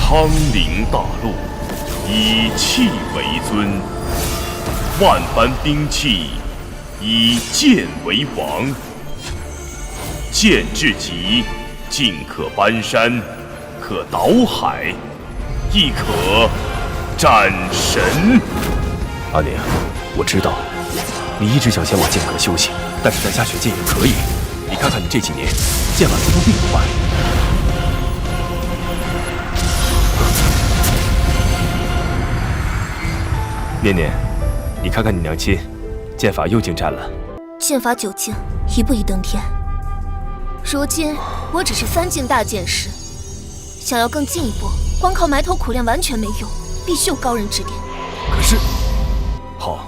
昌陵大陆，以气为尊，万般兵器，以剑为王。剑至极，尽可搬山，可倒海，亦可斩神。阿宁，我知道你一直想前往剑阁休息，但是在下学剑也可以。你看看你这几年剑法突破并不坏。念念，你看看你娘亲，剑法又精湛了。剑法9境，一步一登天。如今我只是3境大剑师，想要更进一步，光靠埋头苦练完全没用，必须有高人指点。可是，好，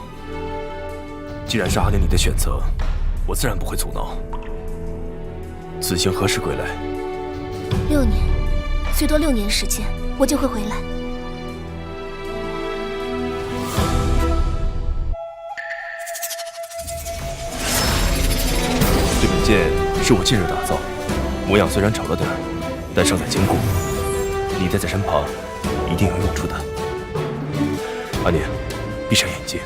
既然是阿宁你的选择，我自然不会阻挠。此行何时归来？6年，最多6年时间，我就会回来。这柄剑是我近日打造，模样虽然丑了点，但胜在坚固。你待在身旁，一定有用处的。阿念，闭上眼睛。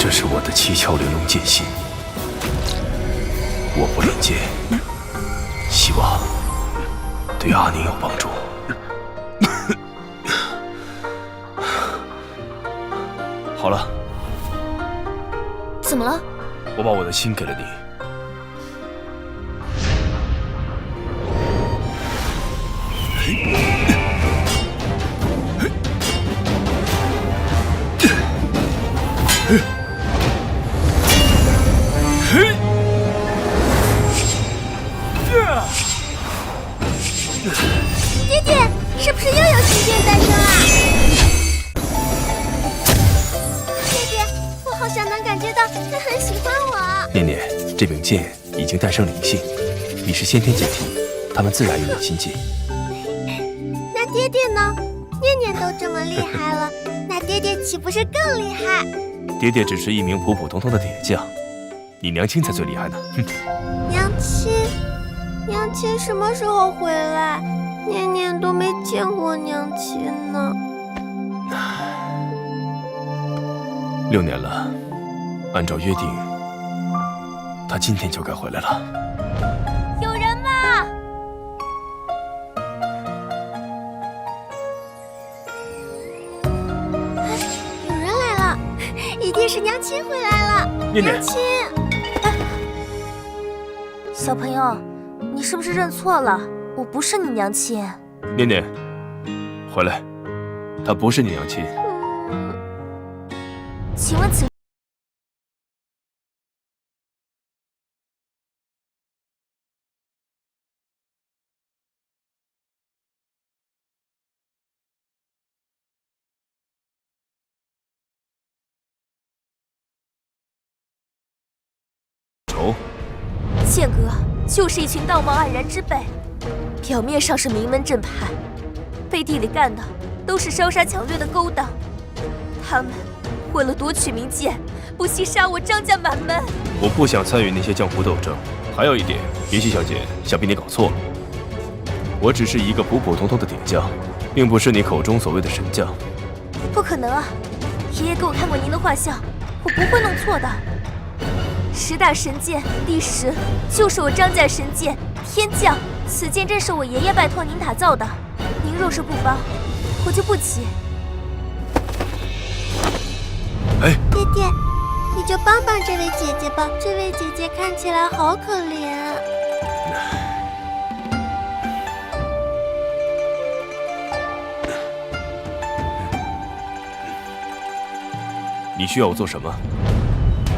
这是我的7窍玲珑剑心，我不练剑，希望对阿宁有帮助。好了，怎么了？我把我的心给了你。爹爹，是不是又有新剑诞生啊？爹爹，我好像能感觉到他很喜欢我。念念，这柄剑已经诞生灵性，你是先天剑体，他们自然与你亲近。那爹爹呢？念念都这么厉害了，那爹爹岂不是更厉害？爹爹只是一名普普通通的铁匠，你娘亲才最厉害呢。哼。娘亲什么时候回来？念念都没见过娘亲呢。6年了，按照约定，她今天就该回来了。有人吗？有人来了，一定是娘亲回来了。念念，娘亲，小朋友，你是不是认错了？我不是你娘亲。念念，回来，她不是你娘亲。请问此仇？剑阁就是一群道貌岸然之辈，表面上是名门正派，背地里干的都是烧杀抢掠的勾当。他们为了夺取名剑，不惜杀我张家满门。我不想参与那些江湖斗争。还有一点，云溪小姐，想必你搞错了，我只是一个普普通通的铁匠，并不是你口中所谓的神将。不可能啊！爷爷给我看过您的画像，我不会弄错的。10大神剑第10就是我张家神剑天降，此剑正是我爷爷拜托您打造的。您若是不帮，我就不起。哎，爹爹，你就帮帮这位姐姐吧，这位姐姐看起来好可怜。你需要我做什么？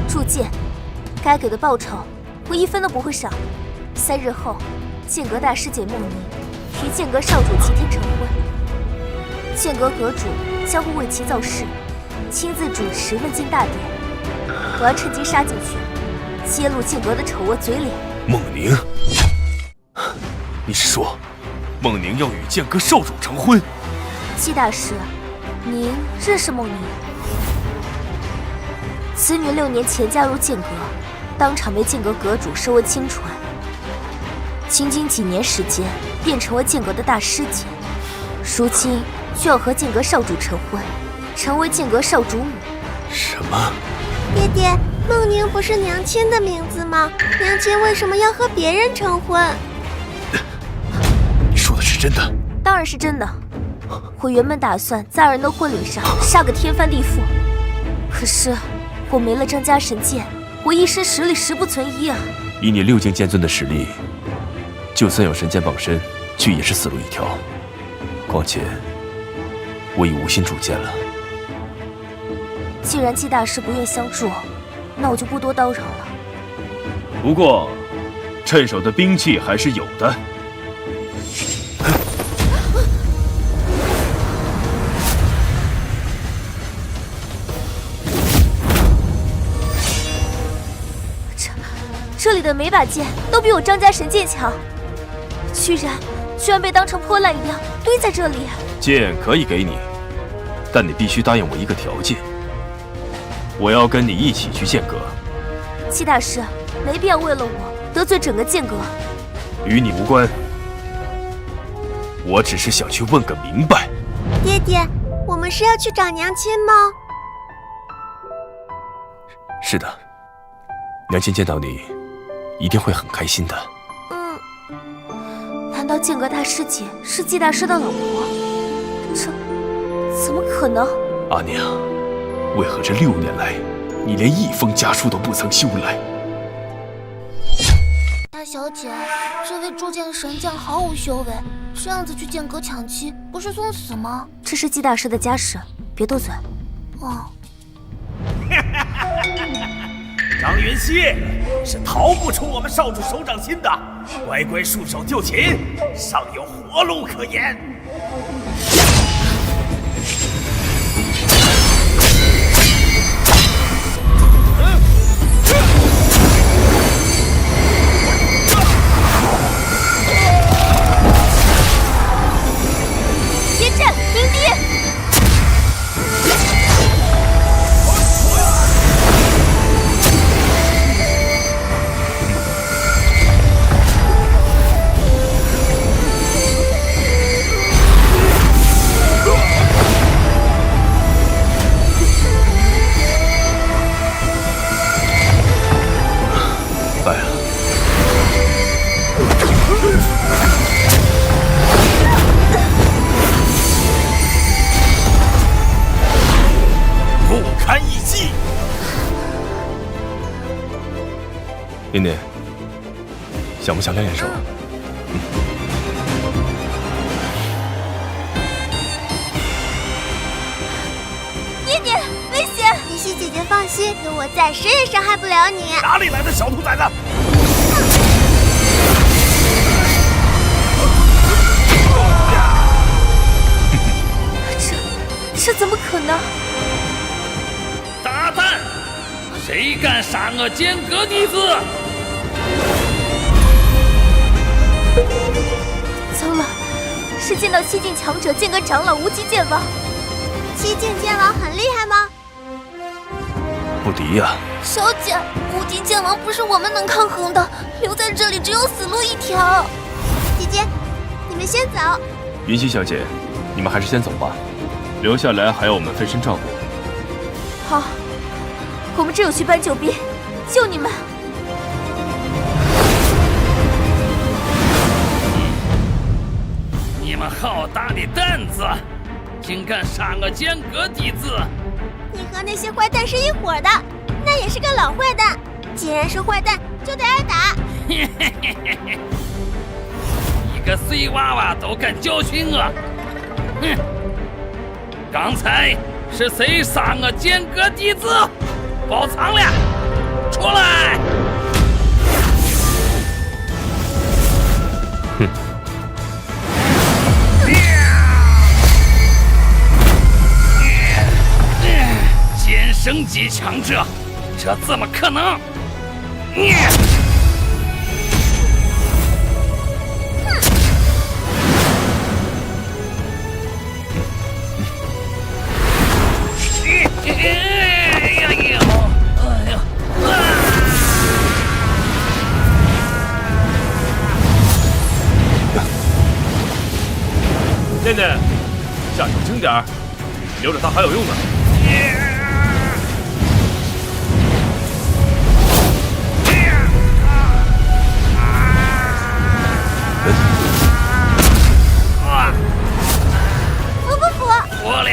铸剑，该给的报酬我1分都不会少。3日后，剑阁大师姐梦妮与剑阁少主齐天成婚，剑阁阁主将会为其造势，亲自主持问剑大典。我要趁机杀进去，揭露剑阁的丑恶嘴脸。孟宁，你是说孟宁要与剑阁少主成婚？季大师，您认识孟宁？此女6年前加入剑阁，当场被剑阁阁主收为亲传，仅仅几年时间便成为剑阁的大师姐，如今却要和剑阁少主成婚，成为剑阁少主母。什么？爹爹，孟宁不是娘亲的名字吗？娘亲为什么要和别人成婚？你说的是真的？当然是真的。我原本打算在2人的婚礼上杀个天翻地覆，可是我没了张家神剑，我一身实力实不存一啊！以你6境剑尊的实力，就算有神剑傍身，却也是死路一条。况且我已无心铸剑了。既然季大师不愿相助，那我就不多叨扰了。不过，趁手的兵器还是有的。这里的每把剑都比我张家神剑强，居然被当成破烂一样堆在这里。剑可以给你，但你必须答应我一个条件。我要跟你一起去剑阁。季大师，没必要为了我得罪整个剑阁。与你无关，我只是想去问个明白。爹爹，我们是要去找娘亲吗？是的，娘亲见到你一定会很开心的。难道剑阁大师姐是季大师的老婆？这怎么可能？阿娘，为何这6年来，你连一封家书都不曾修来？大小姐，这位铸剑神将毫无修为，这样子去剑阁抢妻，不是送死吗？这是季大师的家事，别多嘴。哦。张云溪是逃不出我们少主手掌心的，乖乖束手就擒，尚有活路可言。接战，鸣笛！败了。不堪一击。念念，想不想练练手？念念，危险！云溪姐姐放心，有我在，谁也伤害不了你。哪里来的小兔崽子？这怎么可能？大胆！谁敢杀我剑阁弟子？糟了，是见到7境强者剑阁长老无极剑王。7境剑王很厉害吗？不敌呀。小姐，无敌剑王不是我们能抗衡的，留在这里只有死路一条。姐姐，你们先走。云溪小姐，你们还是先走吧，留下来还要我们分身照顾。好，我们这有去搬救兵，救你们。你们好大的胆子，竟敢杀我剑阁弟子！你和那些坏蛋是一伙的，那也是个老坏蛋。既然是坏蛋，就得挨打。一个碎娃娃都敢教训我！哼！刚才是谁杀我剑阁弟子？包藏了，出来！哼！剑圣级强者，这怎么可能？念念，下手轻点儿，留着它还有用呢。服不服？服了，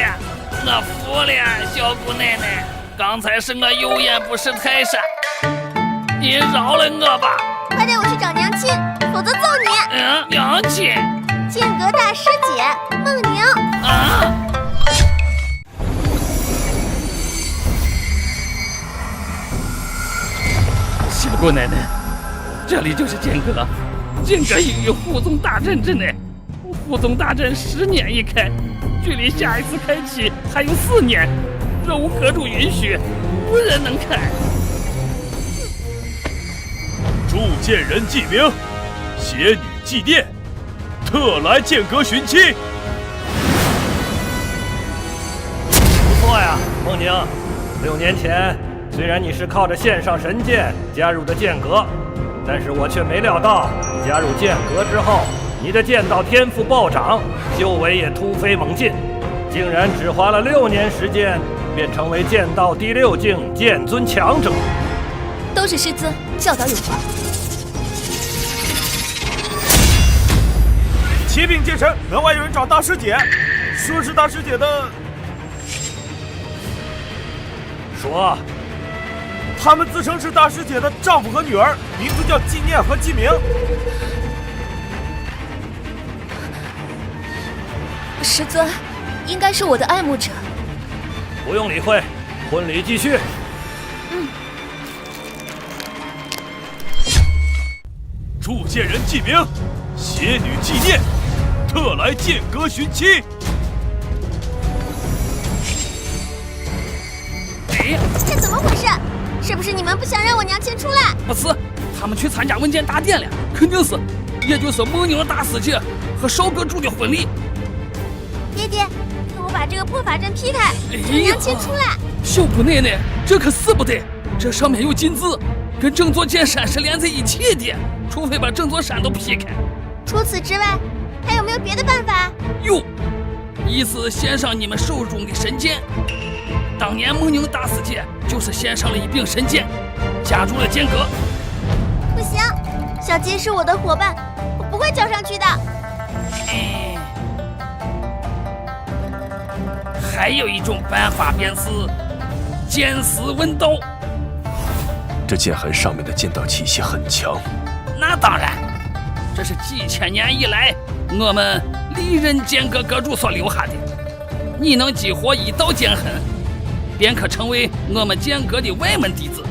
我服了，小姑奶奶，刚才是我有眼不识泰山，你饶了我吧。快带我去找娘亲，否则揍你！娘亲。剑阁大师姐孟宁。啊！小姑奶奶，这里就是剑阁，剑阁已于护宗大阵之内，护宗大阵10年一开，距离下一次开启还有4年，若无阁主允许，无人能开。铸剑人记名，邪女祭奠，特来剑阁寻妻。不错呀，孟宁。6年前，虽然你是靠着线上神剑加入的剑阁，但是我却没料到，加入剑阁之后，你的剑道天赋暴涨，修为也突飞猛进，竟然只花了6年时间，便成为剑道第6境剑尊强者。都是师尊教导有方。启禀剑神，门外有人找大师姐，说是大师姐的。说，他们自称是大师姐的丈夫和女儿，名字叫纪念和纪明。师尊，应该是我的爱慕者。不用理会，婚礼继续。铸剑人记名，邪女祭奠，特来剑阁寻妻。这怎么回事？是不是你们不想让我娘亲出来？不是，他们去参加文件大典了，肯定是，也就是孟宁大师姐和少阁主的婚礼。爹爹，看我把这个破法阵劈开，让娘亲出来。小姑奶奶，这可是不得，这上面有金字，跟整座剑山是连在一起的，除非把整座山都劈开。除此之外，还有没有别的办法？有，一是献上你们手中的神剑。当年孟宁大师姐就是献上了一柄神剑，加入了剑阁。不行，小杰是我的伙伴，我不会交上去的。还有一种办法，便是剑丝问道。这剑痕上面的剑道气息很强。那当然，这是几千年以来我们历任剑阁阁主所留下的。你能激活1道剑痕，便可成为我们剑阁的外门弟子；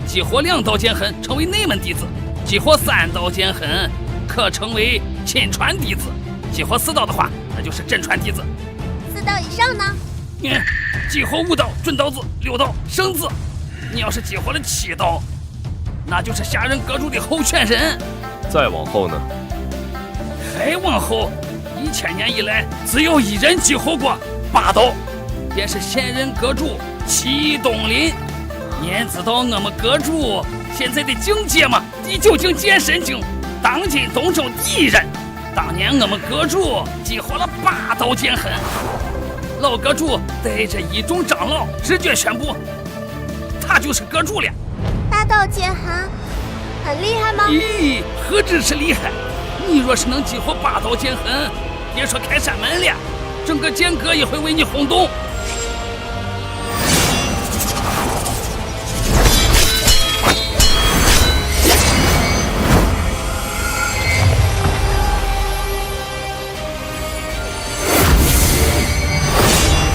激活2道剑痕，成为内门弟子；激活3道剑痕，可成为亲传弟子；激活4道的话，那就是真传弟子。 4道以上呢？激活5道准道子，6道圣子。你要是激活了7道，那就是下任阁主的候选人。再往后呢？还往后，1000年以来只有1人激活过8道，便是现任阁主祁东林。您知道我们阁主现在的境界吗？第9境剑神境，当今东周第1人。当年我们阁主激活了8道剑痕，老阁主带着一众长老直接宣布，他就是阁主了。8道剑痕很厉害吗？咦，何止是厉害！你若是能激活8道剑痕，别说开山门了，整个剑阁也会为你轰动。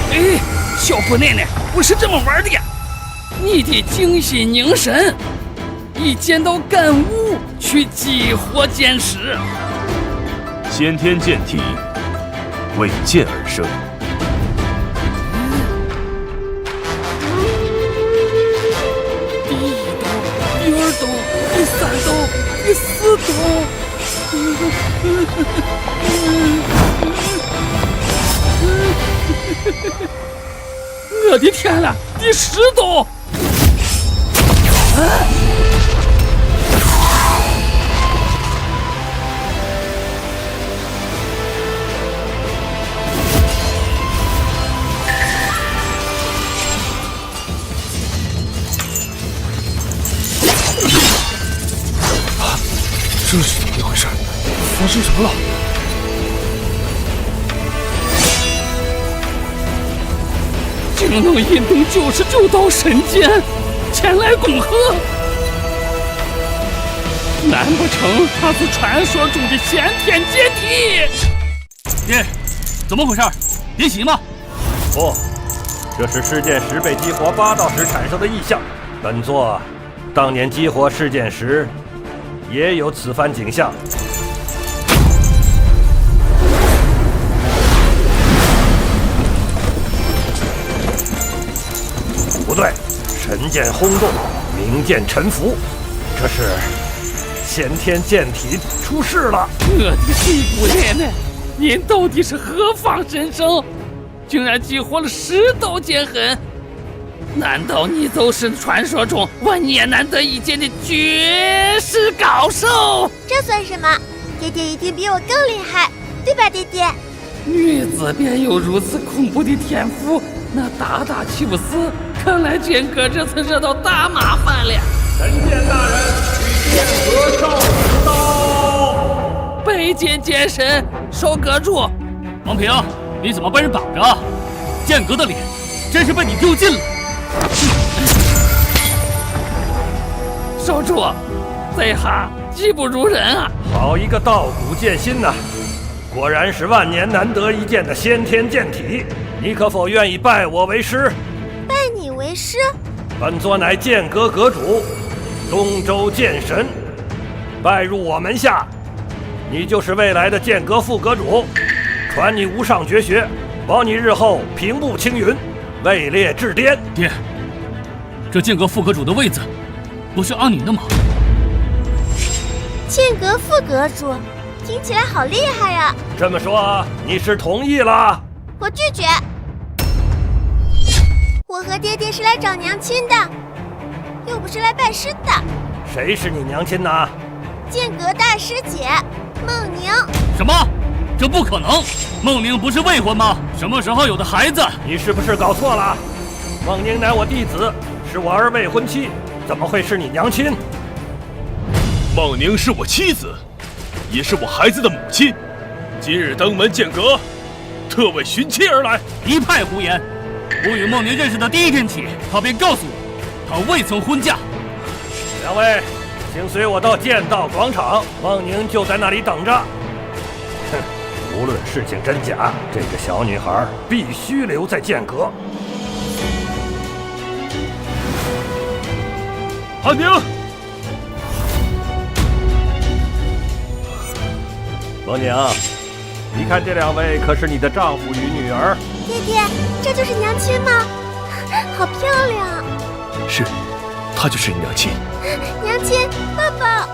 哎，小姑奶奶，不是这么玩的呀！你得静心凝神，以剑道感悟去激活剑识。先天剑体，为剑而生。第1道、第2道、斗！我的天呐，第10斗！这是怎么一回事？发生什么了？竟能引动99道神剑前来恭贺，难不成他是传说中的先天剑体？爹，怎么回事？别急嘛。不，这是事件时被激活8道时产生的异象。本作当年激活事件时也有此番景象。不对，神剑轰动，冥剑沉浮，这是先天剑体出事了。我的屁股奶奶，您到底是何方神圣？竟然激活了10道剑痕？难道你就是传说中万年难得一见的绝世高手？这算什么？爹爹一定比我更厉害，对吧，爹爹？女子便有如此恐怖的天赋，那大大岂不死？看来剑哥这次惹到大麻烦了。神剑大人，剑阁少主到！拜见剑神，收阁主。王平，你怎么被人绑着？剑阁的脸真是被你丢尽了。少主，这下技不如人啊！好一个道骨剑心呐！果然是万年难得一见的先天剑体。你可否愿意拜我为师？拜你为师？本座乃剑阁阁主，东周剑神，拜入我门下，你就是未来的剑阁副阁主，传你无上绝学，保你日后平步青云，位列至巅。爹，这剑阁副阁主的位子不是阿宁的吗？剑阁副阁主，听起来好厉害呀！这么说你是同意了？我拒绝。我和爹爹是来找娘亲的，又不是来拜师的。谁是你娘亲呢？剑阁大师姐孟宁。什么？这不可能！孟宁不是未婚吗？什么时候有的孩子？你是不是搞错了？孟宁乃我弟子，是我儿未婚妻，怎么会是你娘亲？孟宁是我妻子，也是我孩子的母亲。今日登门剑阁，特为寻妻而来。一派胡言！我与孟宁认识的第一天起，他便告诉我，他未曾婚嫁。两位，请随我到剑道广场，孟宁就在那里等着。哼，无论事情真假，这个小女孩必须留在剑阁。阿宁，孟宁，你看这两位可是你的丈夫与女儿？爹爹，这就是娘亲吗？好漂亮！是，她就是你娘亲。娘亲，爸爸，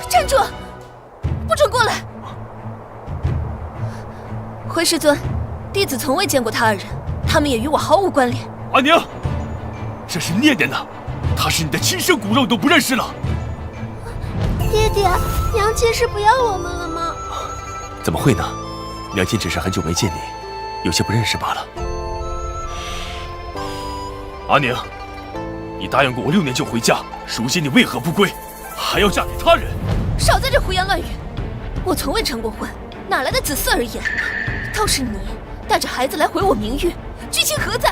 站住！不准过来！回师尊，弟子从未见过他二人，他们也与我毫无关联。阿宁，这是念念呢，她是你的亲生骨肉都不认识了。爹爹，娘亲是不要我们了吗？怎么会呢？娘亲只是很久没见你，有些不认识罢了。阿宁，你答应过我6年就回家，如今你为何不归，还要嫁给他人？少在这胡言乱语！我从未成过婚，哪来的子嗣而言？倒是你带着孩子来毁我名誉，居心何在？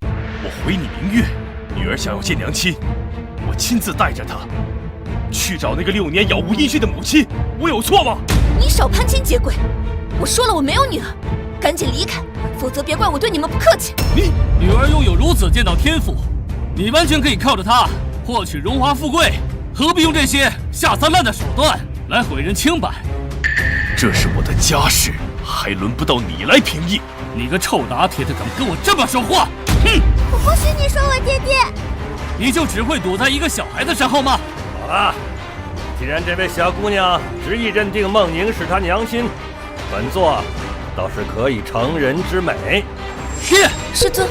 我毁你名誉，女儿想要见娘亲，我亲自带着她去找那个6年杳无音讯的母亲，我有错吗？你少攀亲结贵！我说了我没有女儿，赶紧离开，否则别怪我对你们不客气。你女儿拥有如此剑道天赋，你完全可以靠着她获取荣华富贵，何必用这些下三滥的手段来毁人清白？这是我的家事，还轮不到你来评议。你个臭打铁的，敢跟我这么说话？哼！我不许你说我爹爹！你就只会躲在一个小孩子身后吗？好了，既然这位小姑娘执意认定孟宁是她娘亲，本座倒是可以成人之美。师尊，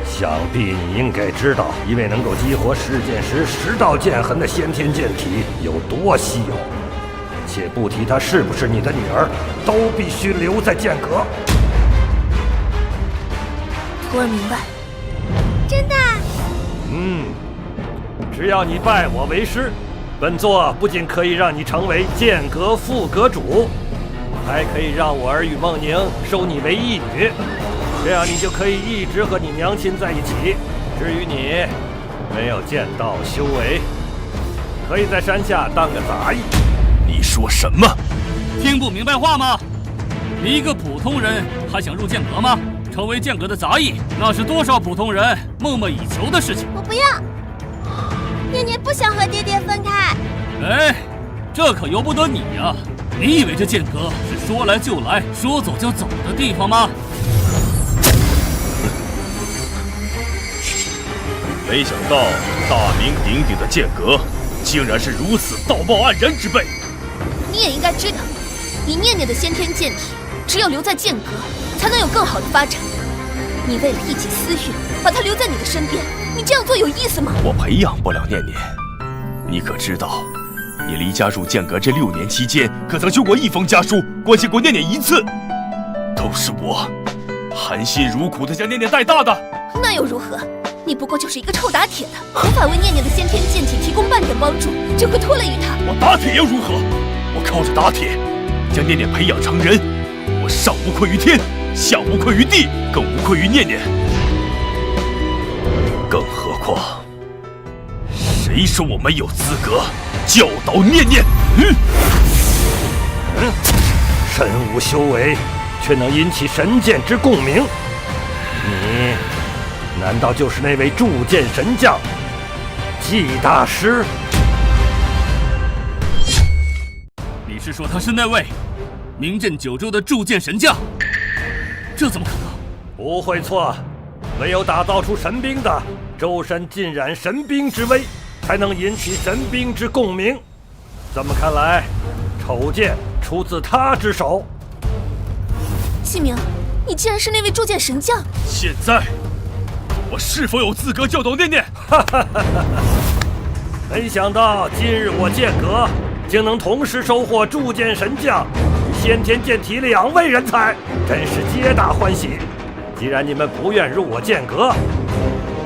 想必你应该知道，一位能够激活10剑时10道剑痕的先天剑体有多稀有。且不提她是不是你的女儿，都必须留在剑阁。徒儿明白。真的？只要你拜我为师，本座不仅可以让你成为剑阁副阁主，还可以让我儿与孟宁收你为义女，这样你就可以一直和你娘亲在一起。至于你，没有剑道修为，可以在山下当个杂役。你说什么？听不明白话吗？你一个普通人还想入剑阁吗？成为剑阁的杂役，那是多少普通人梦寐以求的事情。我不要，念念不想和爹爹分开。哎，这可由不得你呀！你以为这剑阁是说来就来、说走就走的地方吗？没想到大名鼎鼎的剑阁，竟然是如此道貌岸然之辈。你也应该知道，以念念的先天剑体，只有留在剑阁，才能有更好的发展。你为了一己私欲，把她留在你的身边，你这样做有意思吗？我培养不了念念，你可知道，你离家入剑阁这6年期间，可曾修过1封家书，关心过念念1次？都是我含辛茹苦的将念念带大的。那又如何？你不过就是一个臭打铁的，无法为念念的先天剑体提供半点帮助，只会拖累于她。我打铁又如何？我靠着打铁将念念培养成人，我上无愧于天，下无愧于地，更无愧于念念。更何况，谁说我没有资格教导念念？身无修为，却能引起神剑之共鸣，你难道就是那位铸剑神将纪大师？你是说他是那位名震9州的铸剑神将？这怎么可能？不会错，唯有打造出神兵的，周身浸染神兵之威，才能引起神兵之共鸣。这么看来，丑剑出自他之手。季明，你竟然是那位铸剑神将！现在，我是否有资格教导念念？没想到今日我剑阁竟能同时收获铸剑神将与先天剑体2位人才，真是皆大欢喜。既然你们不愿入我剑阁，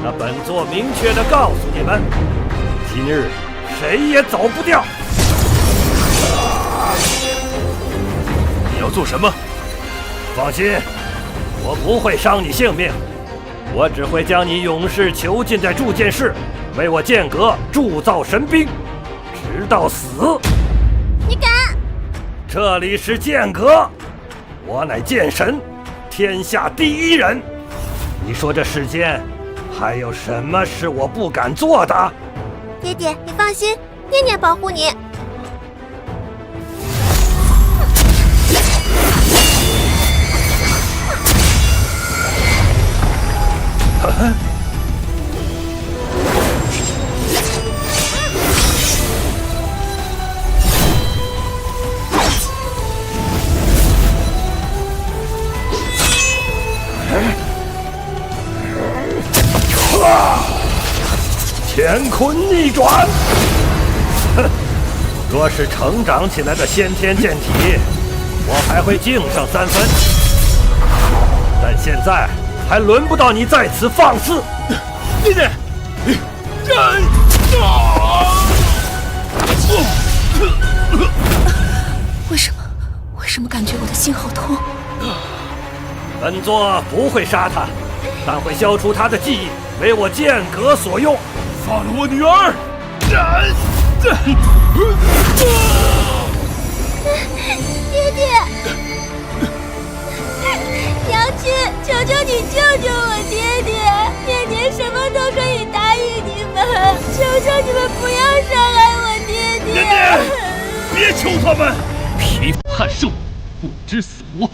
那本座明确地告诉你们，今日谁也走不掉。你要做什么？放心，我不会伤你性命，我只会将你永世囚禁在铸剑室，为我剑阁铸造神兵，直到死。你敢？这里是剑阁，我乃剑神，天下第1人。你说这世间还有什么是我不敢做的？爹爹，你放心，念念保护你。乾坤逆转！哼，若是成长起来的先天剑体，我还会敬上3分。但现在还轮不到你在此放肆。念念，为什么感觉我的心好痛？本座不会杀他，但会消除他的记忆，为我剑阁所用。放了我女儿！爹爹，娘亲，求求你救救我爹爹！念念什么都可以答应你们，求求你们不要伤害我爹爹！念念，别求他们！匹夫撼兽，不知死活！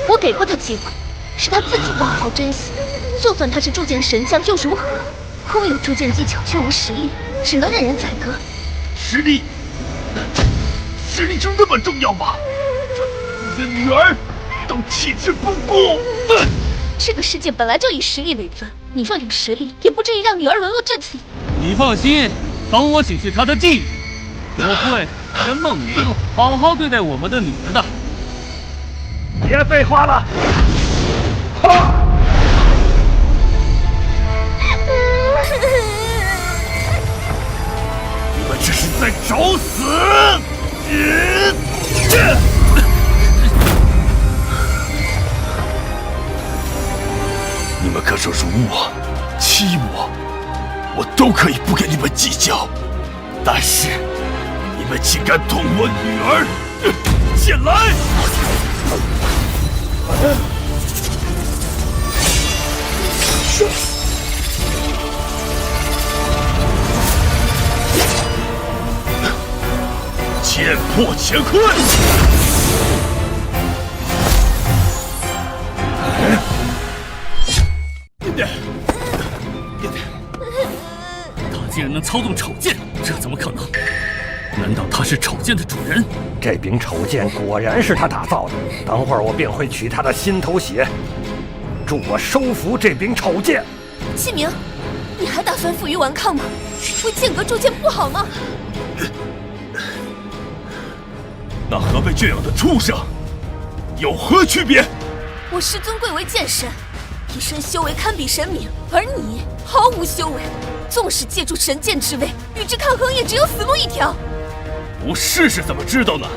我给过他机会，是他自己不好好珍惜。就算他是铸剑神将又如何？空有铸剑技巧却无实力，只能任人宰割。实力真那么重要吗？你的女儿都弃之不顾。这个世界本来就以实力为尊，你若有实力，也不至于让女儿沦落至此。你放心，等我请去他的妓女，我会跟孟宁好好对待我们的女儿的。别废话了！你们这是在找死！你们可说辱我、欺我，我都可以不跟你们计较。但是你们竟敢动我女儿，剑来！剑破乾坤！他竟然能操纵丑剑，这怎么可能？难道他是丑剑的主人？这柄丑剑果然是他打造的，等会儿我便会取他的心头血，助我收服这柄丑剑。启明，你还打算负隅顽抗吗？为剑阁铸剑不好吗？那和被圈养的畜生有何区别？我师尊贵为剑神，一身修为堪比神明，而你毫无修为，纵使借助神剑之位，与之抗衡也只有死路一条。不试试怎么知道呢？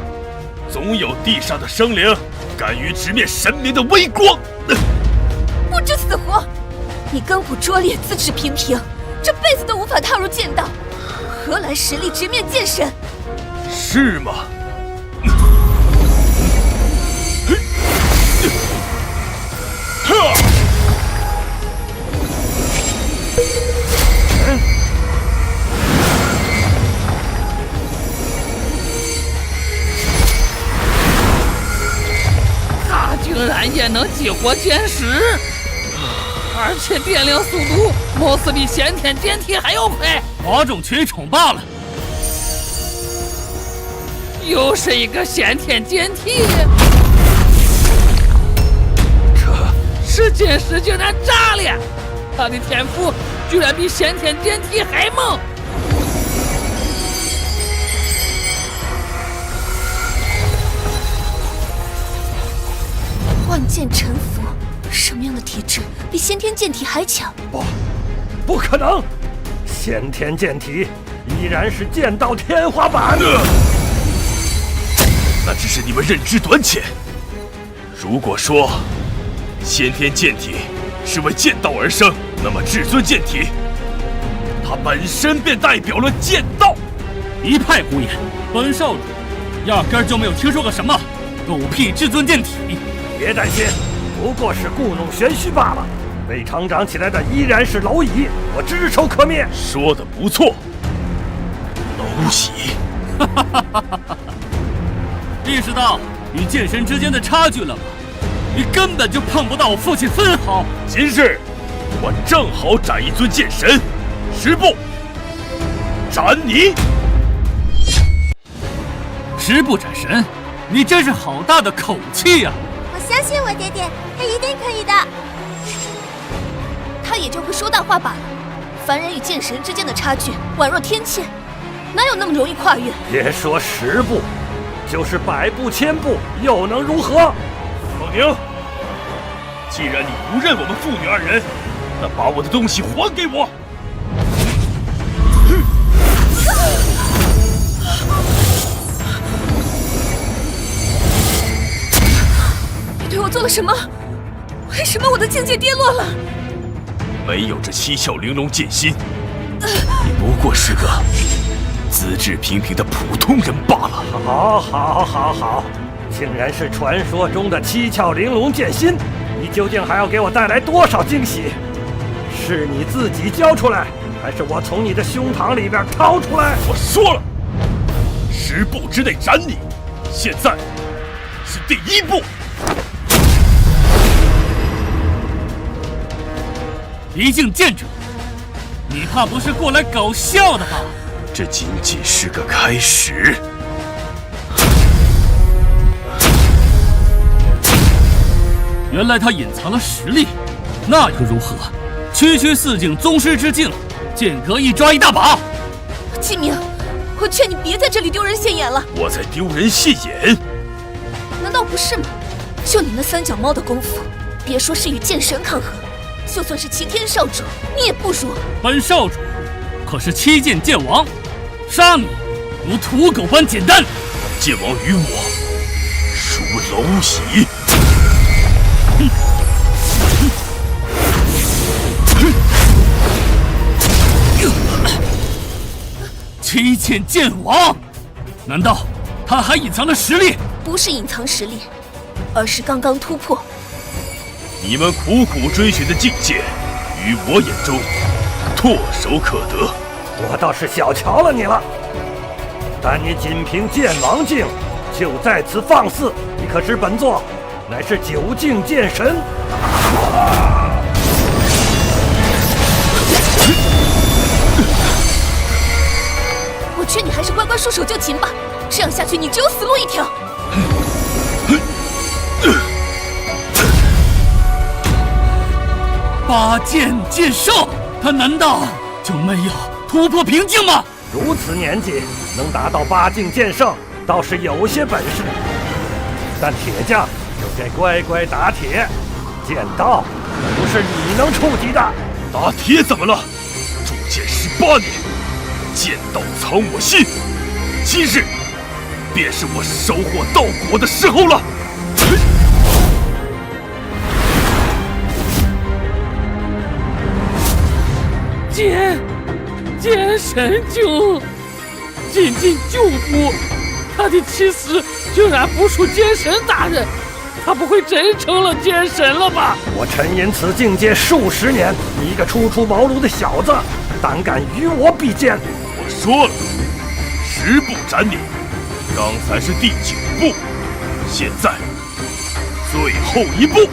总有地上的生灵敢于直面神明的微光。不知死活！你根骨拙劣，资质平平，这辈子都无法踏入剑道，何来实力直面剑神？是吗？他竟然也能激活剑石，而且电量速度貌似比先天剑体还要快，寡种取宠罢了。又是一个先天剑体，这剑石竟然炸了！他的天赋居然比先天剑体还猛！万剑沉浮，什么样的体质比先天剑体还强？不可能！先天剑体依然是剑道天花板。那只是你们认知短浅。如果说先天剑体是为剑道而生，那么至尊剑体，它本身便代表了剑道。一派胡言！本少主压根儿就没有听说过什么狗屁至尊剑体。别担心，不过是故弄玄虚罢了。被成长起来的依然是蝼蚁，我只手可灭。说的不错，蝼蚁。意识到与剑神之间的差距了吗？你根本就碰不到我父亲分毫。今日我正好斩一尊剑神，10步斩你。10步斩神，你真是好大的口气呀！我相信我爹爹，他一定可以的。他也就会说大话罢了。凡人与剑神之间的差距宛若天堑，哪有那么容易跨越？别说10步，就是100步、1000步，又能如何？孟宁，既然你不认我们父女2人，那把我的东西还给我。你对我做了什么？为什么我的境界跌落了？没有这7窍玲珑剑心，你不过是个资质平平的普通人罢了。好，竟然是传说中的7窍玲珑剑心，你究竟还要给我带来多少惊喜？是你自己交出来，还是我从你的胸膛里边掏出来？我说了，10步之内斩你，现在是第1步。离境剑者，你怕不是过来搞笑的吧？这仅仅是个开始。原来他隐藏了实力，那又如何？区区四境宗师之境，剑阁一抓一大把。季明，我劝你别在这里丢人现眼了。我在丢人现眼？难道不是吗？就你那三脚猫的功夫，别说是与剑神抗衡，就算是齐天少主，你也不如。本少主可是7剑剑王，杀你如土狗般简单。剑王与我如蝼蚁。7剑剑王，难道他还隐藏了实力？不是隐藏实力，而是刚刚突破。你们苦苦追寻的境界，于我眼中唾手可得。我倒是小瞧了你了，但你仅凭剑王境就在此放肆，你可知本座乃是9境剑神？我劝你还是乖乖束手就擒吧，这样下去你只有死路一条。8剑剑圣，他难道就没有突破瓶颈吗？如此年纪能达到8境剑圣，倒是有些本事。但铁匠就该乖乖打铁，剑道不是你能触及的。打铁怎么了？铸剑18年，剑道藏我心，今日便是我收获道果的时候了。剑神就仅仅救护，他的气死居然不输剑神大人，他不会真成了剑神了吧？我沉吟此境界数十年，你一个初出茅庐的小子，胆敢与我比剑？我说了，10步斩你，刚才是第9步，现在最后一步。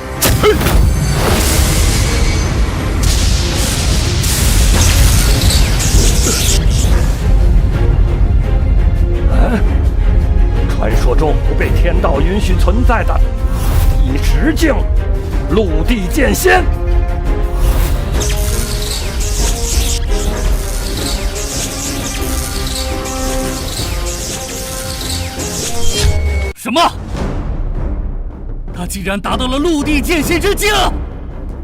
传说中不被天道允许存在的第10境陆地剑仙，什么？他竟然达到了陆地剑仙之境！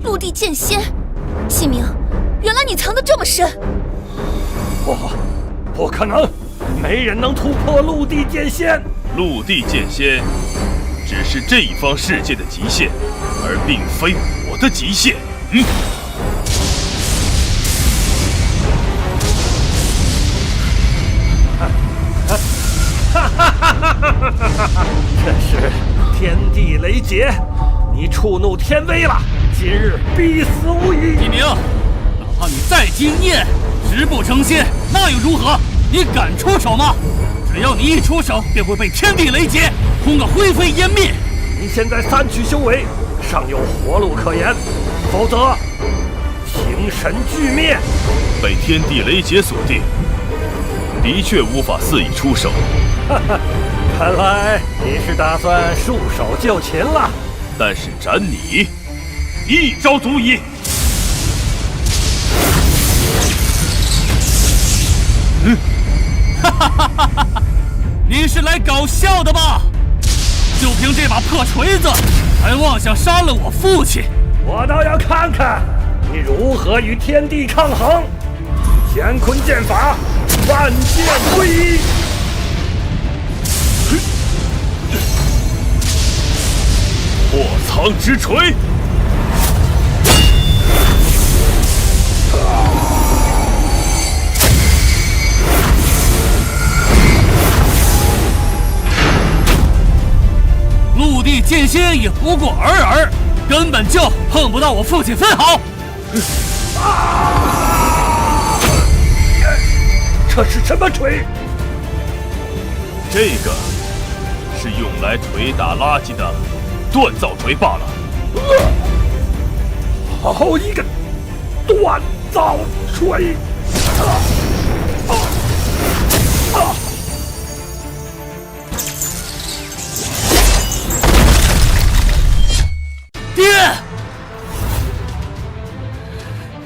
陆地剑仙，季明，原来你藏得这么深。不可能，没人能突破陆地剑仙。陆地剑仙只是这一方世界的极限，而并非我的极限。这是天地雷劫，你触怒天威了，今日必死无疑。季明，哪怕你再惊艳，10步成仙，那又如何？你敢出手吗？只要你一出手，便会被天地雷劫，轰个灰飞烟灭。你现在3曲修为，尚有活路可言，否则形神俱灭。被天地雷劫锁定，的确无法肆意出手。看来你是打算束手就擒了。但是斩你，一招足矣。你是来搞笑的吧？就凭这把破锤子，还妄想杀了我父亲？我倒要看看你如何与天地抗衡。乾坤剑法，万剑归一。破苍之锤。陆地剑仙也不过尔尔，根本就碰不到我父亲分毫。这是什么锤？这个是用来捶打垃圾的锻造锤罢了。好一个锻造锤。爹，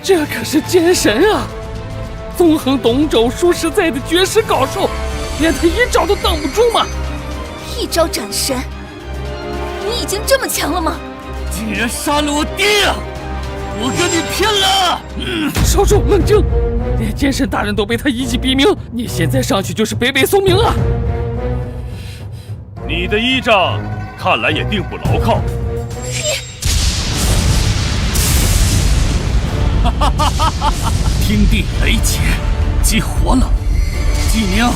这可是剑神啊！纵横东周数十载的绝世高手，连他一招都挡不住吗？一招斩神，你已经这么强了吗？竟然杀了我爹啊！我跟你拼了！少主冷静，连剑神大人都被他一击毙命，你现在上去就是北北送命啊！你的依仗看来也并不牢靠。天地雷劫，激活了！纪明，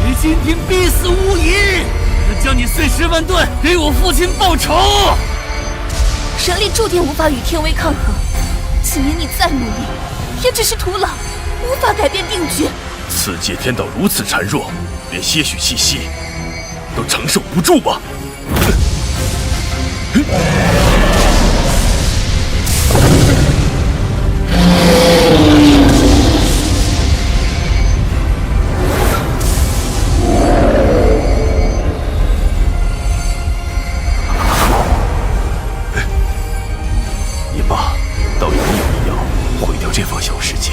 你今天必死无疑！我将你碎尸万段，给我父亲报仇！神力注定无法与天威抗衡，纪明你再努力，也只是徒劳，无法改变定局。此界天道如此孱弱，连些许气息都承受不住吗？也罢，倒也没有必要毁掉这方小世界。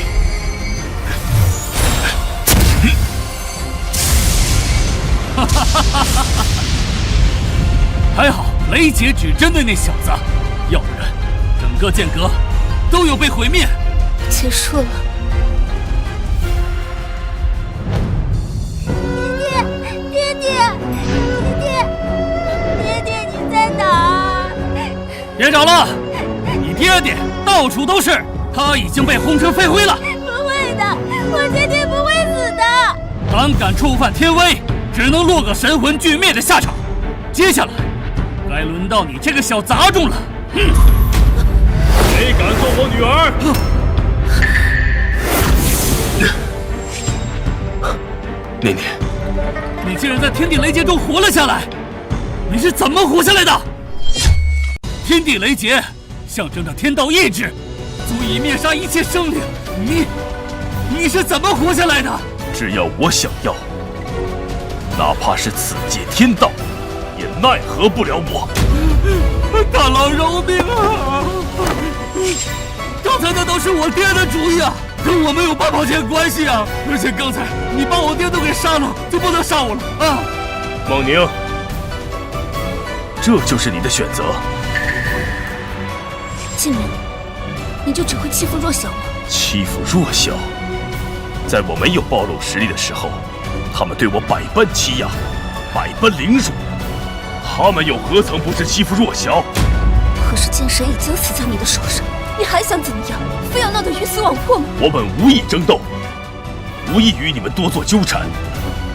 还好雷劫指针的那小子，要不然整个剑阁都有被毁灭。结束了。爹爹，你在哪？别找了，你爹爹到处都是，他已经被轰成飞灰了。不会的，我爹爹不会死的。胆触犯天威，只能落个神魂俱灭的下场。接下来，该轮到你这个小杂种了。谁敢动我女儿？念念，你竟然在天地雷劫中活了下来，你是怎么活下来的？天地雷劫象征着天道意志，足以灭杀一切生灵。你是怎么活下来的？只要我想要，哪怕是此界天道，也奈何不了我。大郎饶命啊！刚才那都是我爹的主意啊，跟我没有半毛钱关系啊！而且刚才你把我爹都给杀了，就不能杀我了啊！孟宁，这就是你的选择？纪明，你就只会欺负弱小吗？欺负弱小？在我没有暴露实力的时候，他们对我百般欺压，百般凌辱，他们又何曾不是欺负弱小？可是剑神已经死在你的手上，你还想怎么样？非要闹得鱼死网破吗？我本无意争斗，无意与你们多做纠缠，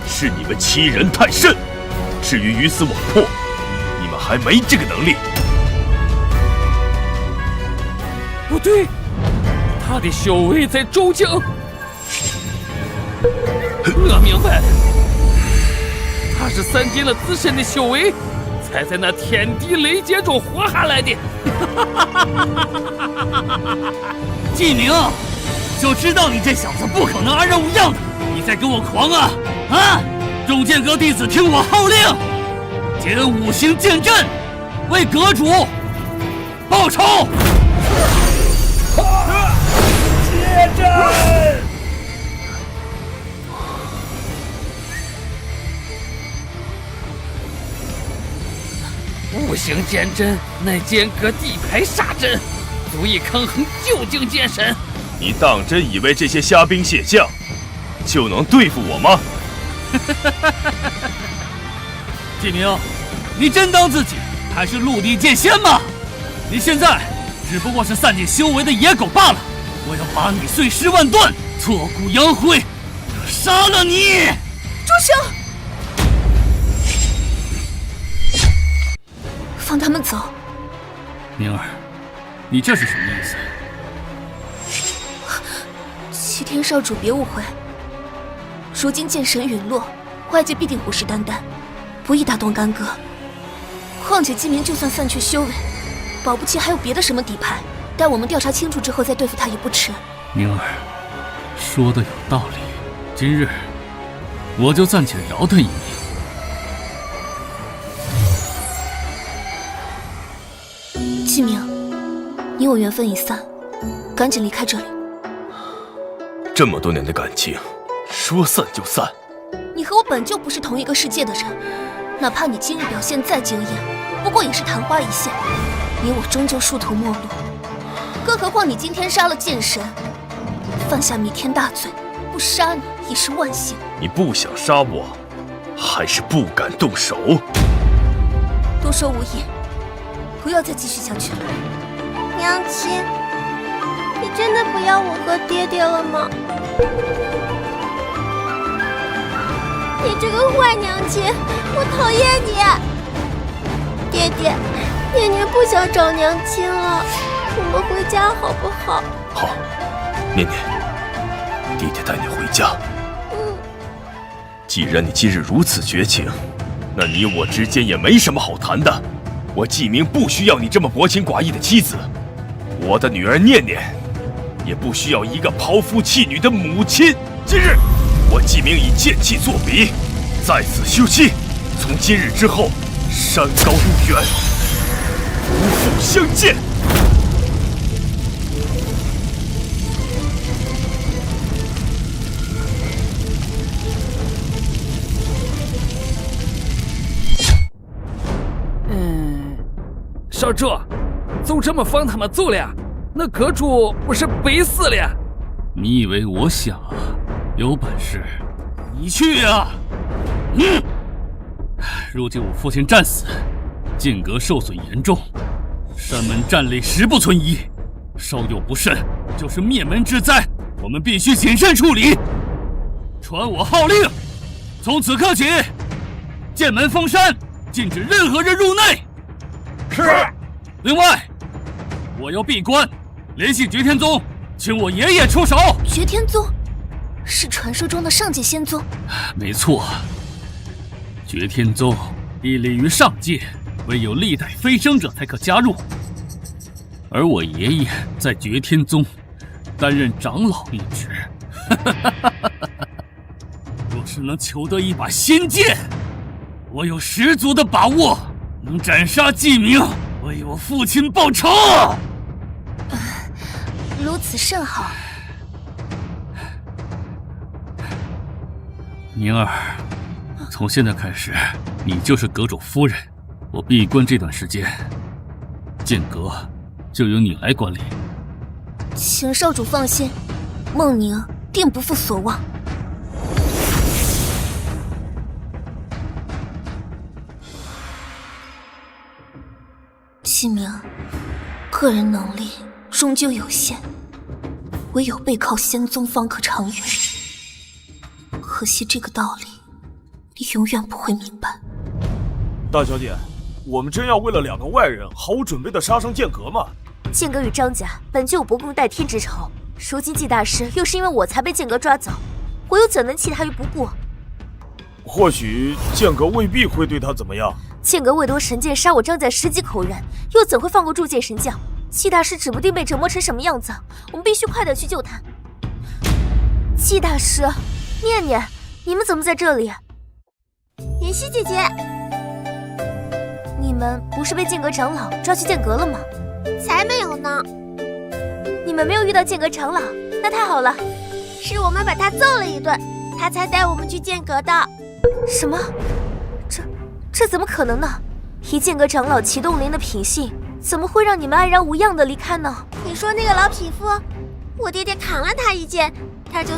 是你们欺人太甚。至于鱼死网破，你们还没这个能力。不对，他的修为在周江。我明白了，他是散尽了自身的修为，才在那天地雷劫中活下来的。纪明，就知道你这小子不可能安然无恙的，你再跟我狂啊！啊！众剑阁弟子听我号令，减5行剑阵，为阁主报仇！剑阵！5行剑阵乃剑阁地牌杀阵，足以抗衡究竟剑神。你当真以为这些虾兵蟹将就能对付我吗？纪明，你真当自己还是陆地剑仙吗？你现在只不过是散尽修为的野狗罢了！我要把你碎尸万段，挫骨扬灰，杀了你！住手！放他们走。明儿，你这是什么意思？齐天少主，别误会。如今剑神陨落，外界必定虎视眈眈，不宜大动干戈。况且纪明就算散去修为，保不齐还有别的什么底牌。待我们调查清楚之后再对付他也不迟。宁儿说的有道理，今日我就暂且饶他一命。季明，你我缘分已散，赶紧离开这里。这么多年的感情，说散就散。你和我本就不是同一个世界的人，哪怕你今日表现再惊艳，不过也是昙花一现，你我终究殊途末路。更何况你今天杀了剑神，犯下弥天大罪，不杀你也是万幸。你不想杀我，还是不敢动手？多说无益，不要再继续下去了。娘亲，你真的不要我和爹爹了吗？你这个坏娘亲，我讨厌你！爹爹，念念不想找娘亲了，我们回家好不好？好，念念，爹爹带你回家。既然你今日如此绝情，那你我之间也没什么好谈的。我季明不需要你这么薄情寡义的妻子，我的女儿念念也不需要一个抛夫弃女的母亲。今日我季明以剑气作笔，在此休妻。从今日之后，山高路远，不复相见。少主，就这么放他们走了？那阁主不是白死了？你以为我想啊？有本事你去啊！如今我父亲战死，剑阁受损严重，山门战力实不存疑，稍有不慎就是灭门之灾，我们必须谨慎处理。传我号令，从此刻起，剑门封山，禁止任何人入内。是。另外，我要闭关，联系绝天宗，请我爷爷出手。绝天宗是传说中的上界仙宗。没错，绝天宗屹立于上界，唯有历代飞升者才可加入。而我爷爷在绝天宗担任长老一职。若是能求得一把仙剑，我有十足的把握能斩杀季明，为我父亲报仇。如此甚好。宁儿，从现在开始，你就是阁主夫人。我闭关这段时间，剑阁就由你来管理。请少主放心，孟宁定不负所望。季明，个人能力终究有限，唯有背靠仙宗方可长远。可惜这个道理，你永远不会明白。大小姐，我们真要为了2个外人毫无准备的杀上剑阁吗？剑阁与张家本就有不共戴天之仇，如今季大师又是因为我才被剑阁抓走，我又怎能弃他于不顾？或许剑阁未必会对他怎么样。剑阁为夺神剑杀我张家10几口人，又怎会放过铸剑神将？季大师指不定被折磨成什么样子，我们必须快点去救他。季大师，念念，你们怎么在这里？妍希姐姐，你们不是被剑阁长老抓去剑阁了吗？才没有呢。你们没有遇到剑阁长老，那太好了。是我们把他揍了一顿，他才带我们去剑阁的。什么？这怎么可能呢？以剑阁长老祁冻灵的品性，怎么会让你们安然无恙的离开呢？你说那个老匹夫，我爹爹砍了他一剑，他就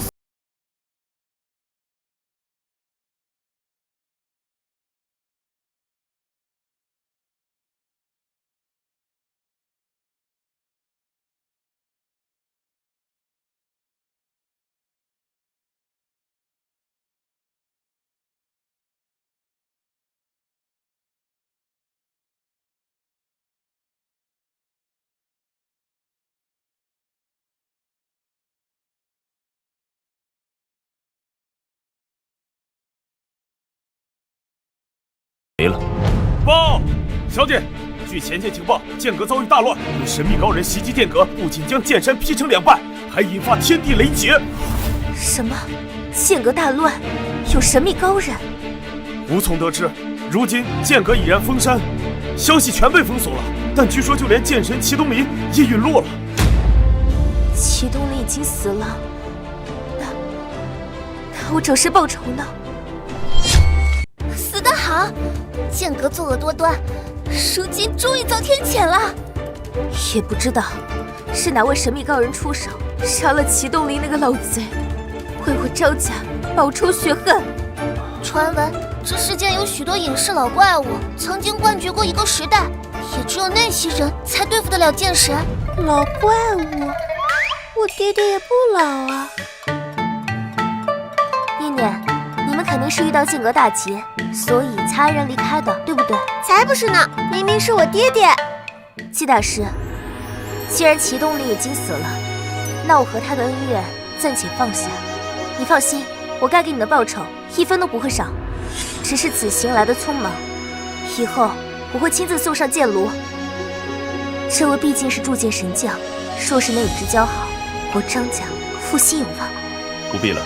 没了。报，小姐，据前线情报，剑阁遭遇大乱，有神秘高人袭击剑阁，不仅将剑山劈成2半，还引发天地雷劫。什么？剑阁大乱？有神秘高人？无从得知。如今剑阁已然封山，消息全被封锁了。但据说就连剑神祁东林也陨落了。祁东林已经死了，那我找谁报仇呢？死得好！剑阁作恶多端，如今终于遭天谴了。也不知道是哪位神秘高人出手杀了祁东林那个老贼，为我招架，报仇雪恨。传闻这世间有许多隐世老怪物，曾经冠绝过一个时代，也只有那些人才对付得了剑神。老怪物，我爹爹也不老啊。念念，你们肯定是遇到剑阁大劫，所以才安然离开的，对不对？才不是呢，明明是我爹爹。季大师，既然祁东林已经死了，那我和他的恩怨暂且放下。你放心，我该给你的报酬1分都不会少，只是此行来的匆忙，以后我会亲自送上剑炉。这位毕竟是铸剑神将，若是能与之交好，我张家复兴有望。不必了，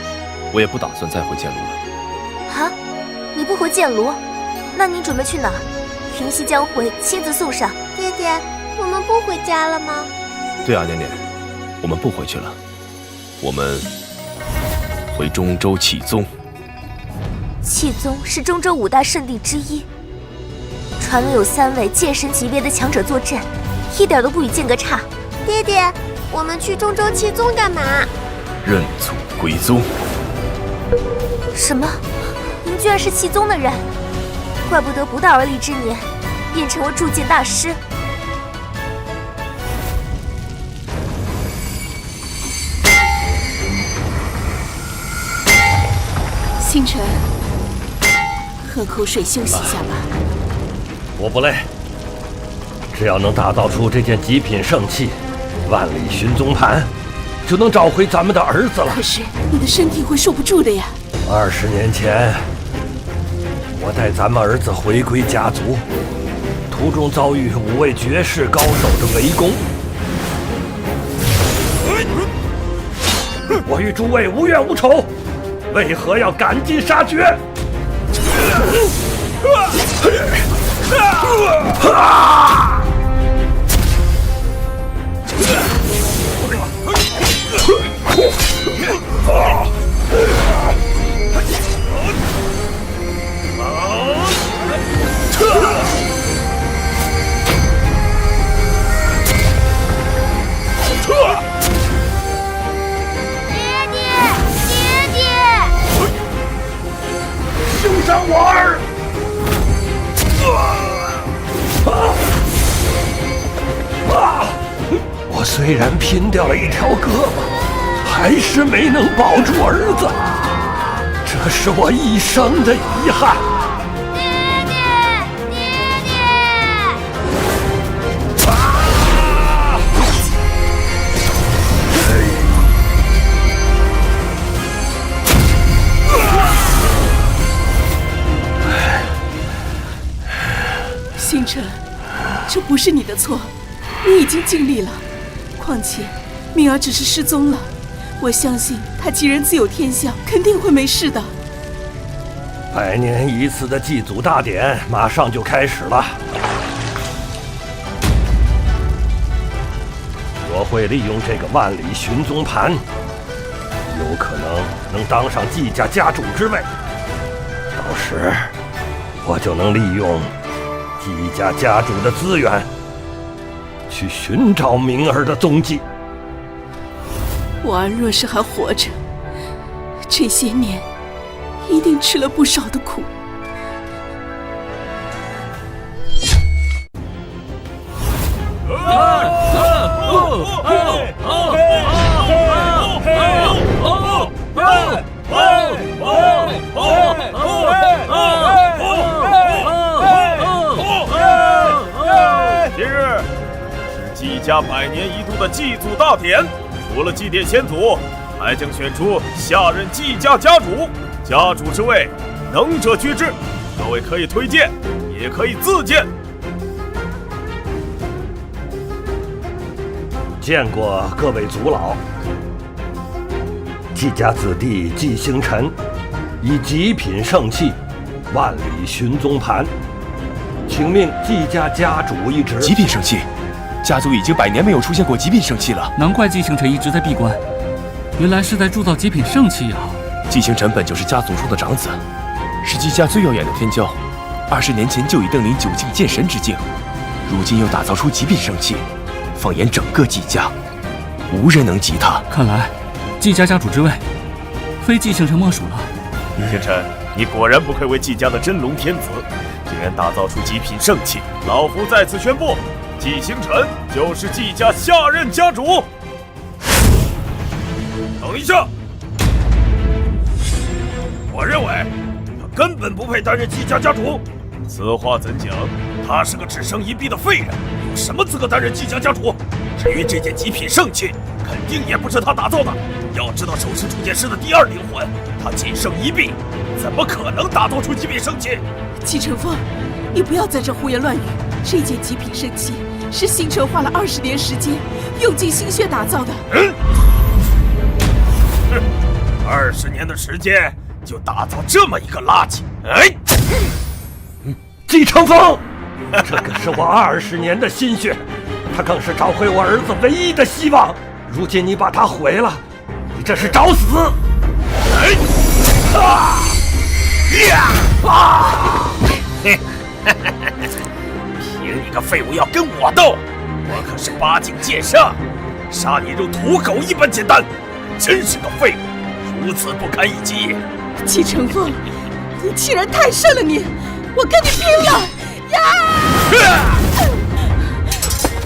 我也不打算再回剑炉了。啊？你不回剑炉？那你准备去哪儿？云溪将会亲自送上。爹爹，我们不回家了吗？对啊，年年，我们不回去了，我们回中州气宗。气宗是中州5大圣地之一，传闻有3位剑神级别的强者坐镇，一点都不与剑阁差。爹爹，我们去中州气宗干嘛？认祖归宗。什么？您居然是气宗的人，怪不得不到而立之年便成为铸剑大师。星辰，喝口水休息一下吧。我不累，只要能打造出这件极品圣器万里寻踪盘，就能找回咱们的儿子了。可是你的身体会受不住的呀。20年前，我带咱们儿子回归家族，途中遭遇5位绝世高手的围攻，我与诸位无怨无仇，为何要赶尽杀绝？休伤我儿！我虽然拼掉了1条胳膊，还是没能保住儿子，这是我一生的遗憾。星辰，这不是你的错，你已经尽力了。况且，敏儿只是失踪了，我相信她既然自有天相，肯定会没事的。100年一次的祭祖大典马上就开始了，我会利用这个万里寻踪盘，有可能当上季家家主之位，到时我就能利用季家家主的资源，去寻找明儿的踪迹。我儿若是还活着，这些年一定吃了不少的苦。今日是季家100年一度的祭祖大典，除了祭奠先祖，还将选出下任季家家主。家主之位，能者居之，各位可以推荐，也可以自荐。见过各位族老。季家子弟季星辰，以极品圣器，万里寻宗盘，请命季家家主一职。极品圣器，家族已经100年没有出现过极品圣器了。难怪季星辰一直在闭关，原来是在铸造极品圣器啊！季星辰本就是家族中的长子，是季家最耀眼的天骄，20年前就已登临9境剑神之境，如今又打造出极品圣器，放眼整个季家，无人能及他。看来，季家家主之位，非季星辰莫属了。星辰，你果然不愧为季家的真龙天子，竟然打造出极品圣器。老夫在此宣布，季星辰就是季家下任家主。等一下，我认为他根本不配担任季家家主。此话怎讲？他是个只生一臂的废人，有什么资格担任季家家主？至于这件极品圣器，肯定也不是他打造的。要知道，手持铸剑师的第2灵魂，他仅剩一臂，怎么可能打造出极品圣器？季承风，你不要在这胡言乱语。这件极品圣器是星辰花了20年时间，用尽心血打造的。20年的时间就打造这么一个垃圾？哎，季承风，这个是我20年的心血，他更是找回我儿子唯一的希望。如今你把他毁了，你这是找死！哎，凭你个废物要跟我斗？我可是8境剑圣，杀你如屠狗一般简单。真是个废物，如此不堪一击！季承风，你欺人太甚了你！我跟你拼了！呀！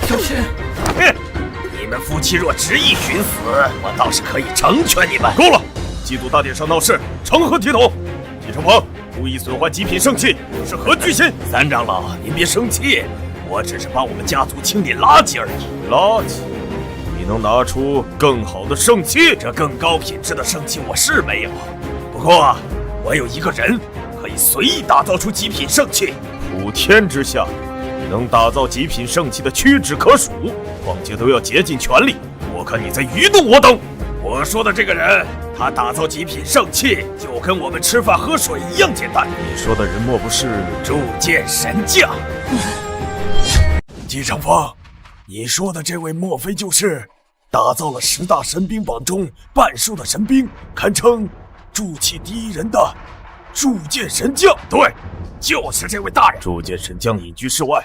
小心！你们夫妻若执意寻死，我倒是可以成全你们。够了！祭祖大典上闹事，成何体统？季承风故意损坏极品圣器，是何居心？三长老，您别生气，我只是帮我们家族清点垃圾而已。垃圾？你能拿出更好的圣器？这更高品质的圣器我是没有，不过我有一个人可以随意打造出极品圣器。普天之下，能打造极品圣器的屈指可数，况且都要竭尽全力。我看你在愚弄我等。我说的这个人，他打造极品圣器，就跟我们吃饭喝水一样简单。你说的人莫不是铸剑神将？季承风，你说的这位莫非就是打造了10大神兵榜中半数的神兵，堪称铸器第一人的铸剑神将？对，就是这位大人。铸剑神将隐居室外，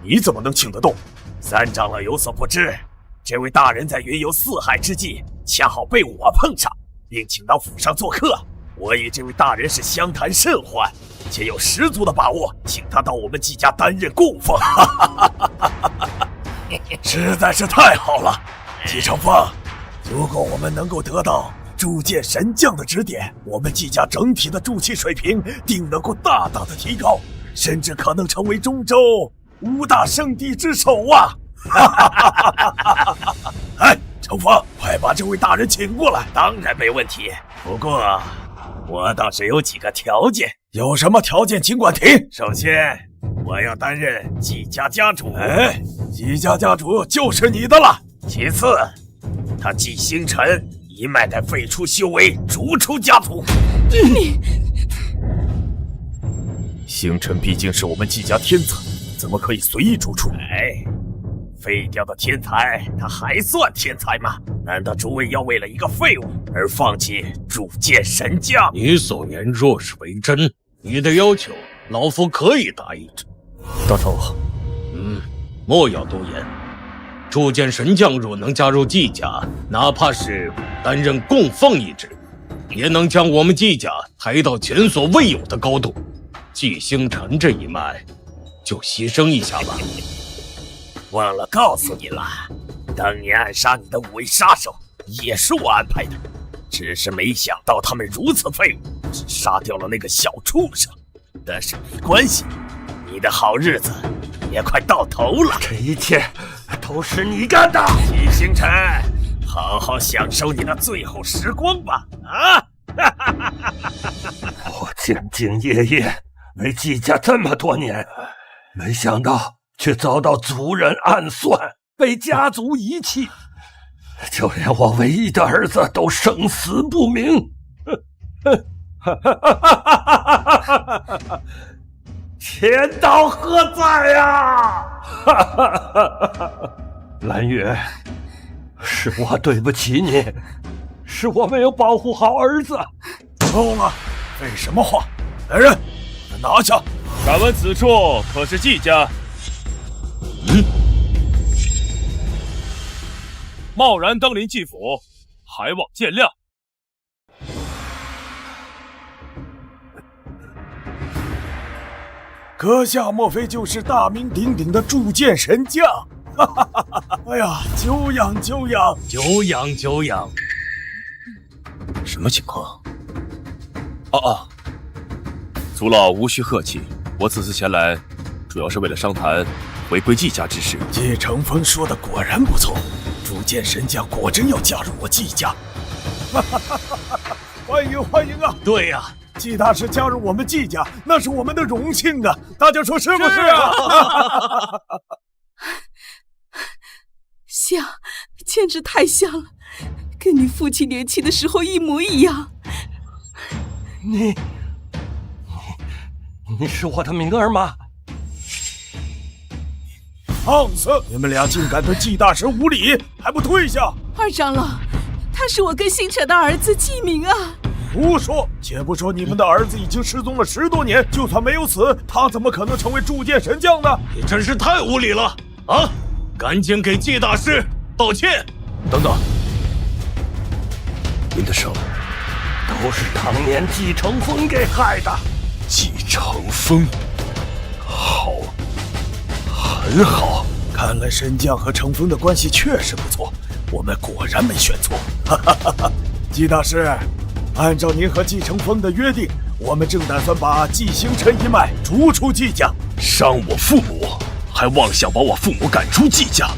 你怎么能请得动？三长老有所不知，这位大人在云游四海之际，恰好被我碰上，并请到府上做客。我与这位大人是相谈甚欢，且有10足的把握，请他到我们季家担任供奉。实在是太好了，季承风，如果我们能够得到铸剑神将的指点，我们季家整体的铸器水平定能够大大的提高，甚至可能成为中州5大圣地之首啊！哎，承风，快把这位大人请过来。当然没问题，不过我倒是有几个条件。有什么条件尽管提。首先，我要担任季家家主。哎，季家家主就是你的了。其次，他季星辰一脉得废除修为，逐出家族。你星辰毕竟是我们季家天才，怎么可以随意逐出？哎，废掉的天才，他还算天才吗？难道诸位要为了一个废物而放弃铸剑神将？你所言若是为真，你的要求老夫可以答应着。大头，莫要多言。铸剑神将若能加入季家，哪怕是担任供奉一职，也能将我们季家抬到前所未有的高度。季星辰这一脉，就牺牲一下吧。忘了告诉你了，当年暗杀你的5位杀手也是我安排的，只是没想到他们如此废物，只杀掉了那个小畜生。但是没关系，你的好日子也快到头了。这一切都是你干的，季星辰，好好享受你的最后时光吧！啊！我兢兢业业为季家这么多年，没想到却遭到族人暗算，被家族遗弃，就连我唯一的儿子都生死不明。天道何在呀？蓝月，是我对不起你，是我没有保护好儿子。够了，废什么话！来人，把他拿下！敢问此处可是季家？贸然登临季府，还望见谅。阁下莫非就是大名鼎鼎的铸剑神将？哎呀，久仰久仰，久仰久仰。什么情况？族老无需客气，我此次前来，主要是为了商谈回归季家之事。季承风说的果然不错，铸剑神将果真要加入我季家。欢迎欢迎啊！对呀。季大师加入我们季家，那是我们的荣幸啊！大家说是不是啊？像，简直太像了，跟你父亲年轻的时候一模一样。你是我的明儿吗？放肆！你们俩竟敢对季大师无礼，还不退下！二长老，他是我跟星辰的儿子季明啊！胡说！且不说你们的儿子已经失踪了10多年，就算没有死，他怎么可能成为铸剑神将呢？你真是太无礼了啊！赶紧给季大师道歉！等等，您的手都是当年季承风给害的。季承风，好，很好。看来神将和承风的关系确实不错，我们果然没选错。季大师。按照您和季承风的约定，我们正打算把季星辰一脉逐出季家。伤我父母，还妄想把我父母赶出季家，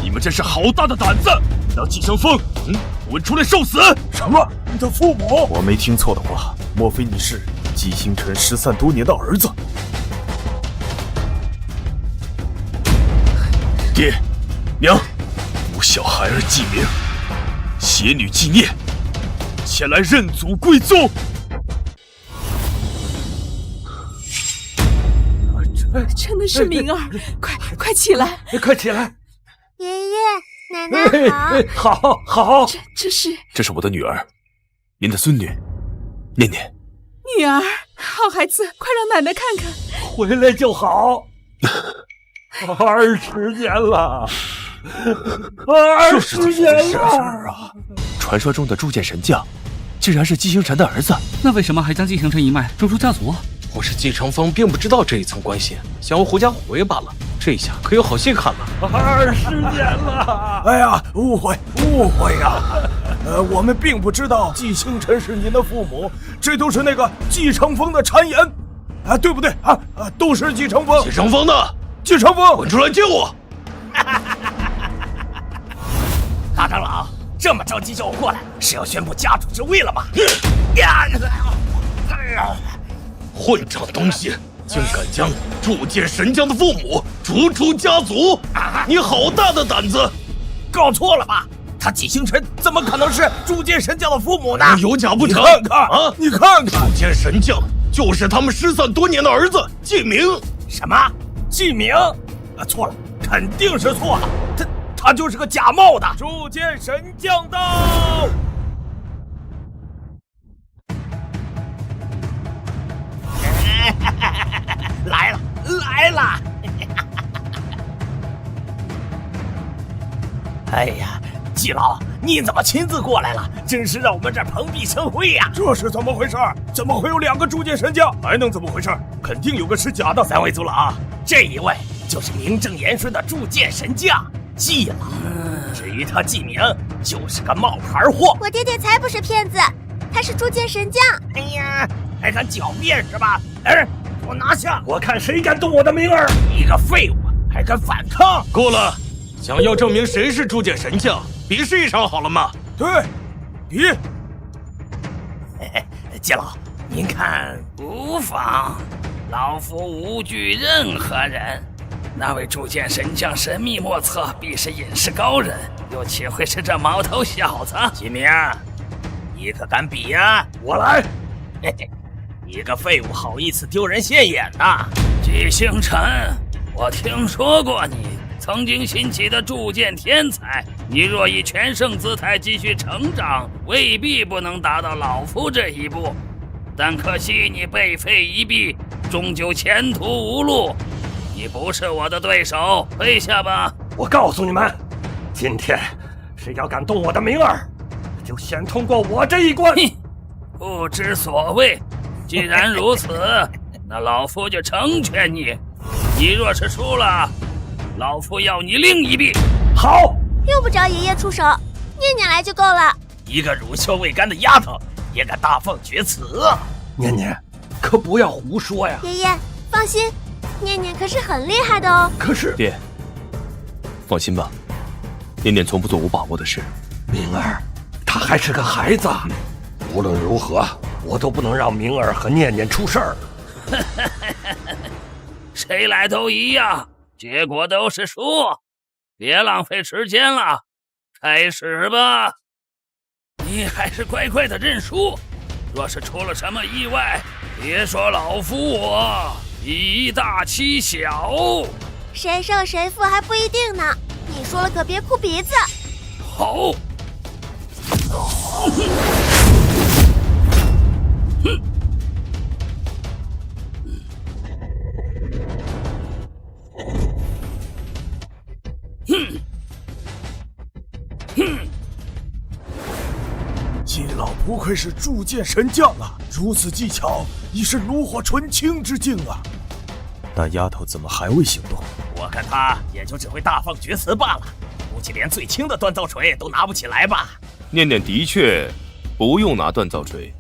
你们真是好大的胆子！让季承风，滚出来受死！什么？你的父母？我没听错的话，莫非你是季星辰失散多年的儿子？爹，娘，无小孩儿季明，邪女纪念。前来认祖归宗！真的是明儿，快起来！快起来！爷爷奶奶好，好。这是我的女儿，您的孙女，念念。女儿，好孩子，快让奶奶看看。回来就好。20年了，20年了啊！传说中的铸剑神将，竟然是季星辰的儿子。那为什么还将季星辰一脉逐出家族？我是季承风，并不知道这一层关系，想要狐假虎威罢了。这下可有好戏看了。20年了！哎呀，误会呀！我们并不知道季星辰是您的父母，这都是那个季承风的谗言，对不对啊？都是季承风。季承风呢？季承风，滚出来救我！大长老，这么着急叫我过来，是要宣布家主之位了吗？混账东西，竟敢将铸剑神将的父母逐出家族！你好大的胆子！搞错了吧？他季星辰怎么可能是铸剑神将的父母呢？有假不成？你看看，铸剑神将就是他们失散多年的儿子季明。什么？季明？错了，肯定是错了。他就是个假冒的铸剑神将到！来了！哎呀，季老，你怎么亲自过来了？真是让我们这儿蓬荜生辉呀！这是怎么回事？怎么会有2个铸剑神将？还能怎么回事？肯定有个是假的。3位族老，这一位就是名正言顺的铸剑神将季老。至于他季明，就是个冒牌货。我爹爹才不是骗子，他是铸剑神将。哎呀，还敢狡辩是吧？给我拿下！我看谁敢动我的明儿！一个废物，还敢反抗！够了！想要证明谁是铸剑神将，比试一场好了吗？对，比。季老，您看？无妨，老夫无惧任何人。那位铸剑神将神秘莫测，必是隐士高人，又岂会是这毛头小子？启明，你可敢比呀？我来。嘿嘿，你个废物，好意思丢人现眼呐！纪星辰，我听说过你曾经兴起的铸剑天才，你若以全盛姿态继续成长，未必不能达到老夫这一步。但可惜你背废一臂，终究前途无路。你不是我的对手，退下吧！我告诉你们，今天谁要敢动我的明儿，就先通过我这一关。不知所谓。既然如此，那老夫就成全你。你若是输了，老夫要你另一臂。好，用不着爷爷出手，念念来就够了。一个乳臭未干的丫头，也敢大放厥词啊！念念，可不要胡说呀！爷爷，放心，念念可是很厉害的哦。可是，爹，放心吧，念念从不做无把握的事。明儿，她还是个孩子，无论如何，我都不能让明儿和念念出事儿。谁来都一样，结果都是输。别浪费时间了，开始吧。你还是乖乖的认输。若是出了什么意外，别说老夫我以大欺小。谁胜谁负还不一定呢，你说了可别哭鼻子。好。季老不愧是铸剑神将啊，如此技巧已是炉火纯青之境啊！那丫头怎么还未行动？我看她也就只会大放厥词罢了，估计连最轻的锻造锤都拿不起来吧。念念的确不用拿锻造锤，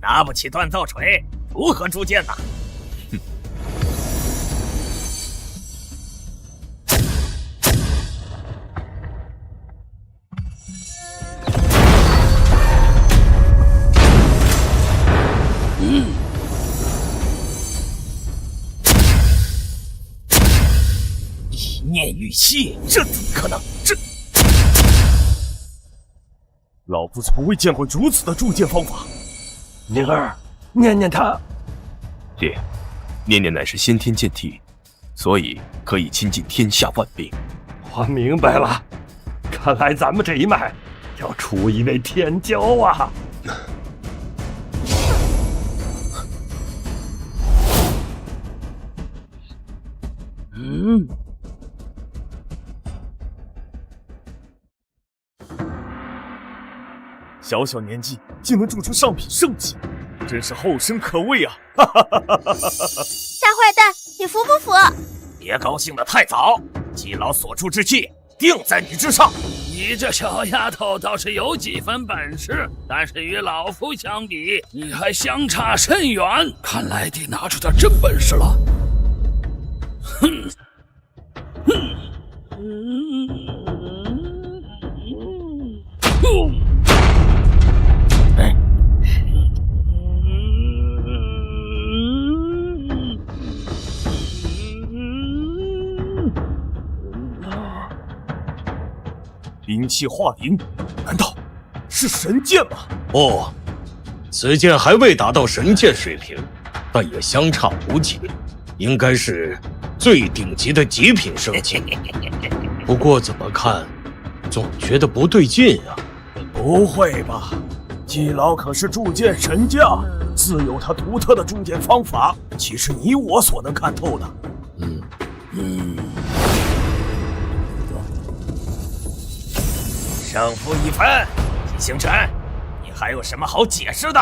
拿不起锻造锤，如何铸剑呢？一念欲息，这怎么可能？这老夫从未见过如此的铸剑方法。明儿，念念她，爹，念念乃是先天剑体，所以可以亲近天下万兵。我明白了，看来咱们这一脉要出一位天骄啊！小小年纪竟能铸出上品圣器，真是后生可畏啊！大坏蛋，你服不服？别高兴得太早，季老所铸之器定在你之上。你这小丫头倒是有几分本事，但是与老夫相比，你还相差甚远。看来得拿出点真本事了。哼，兵器化灵，难道是神剑吗？不，此剑还未达到神剑水平，但也相差无几，应该是最顶级的极品圣器。不过怎么看，总觉得不对劲啊！不会吧？季老可是铸剑神将，自有他独特的铸剑方法，岂是你我所能看透的？胜负已分，季星辰，你还有什么好解释的？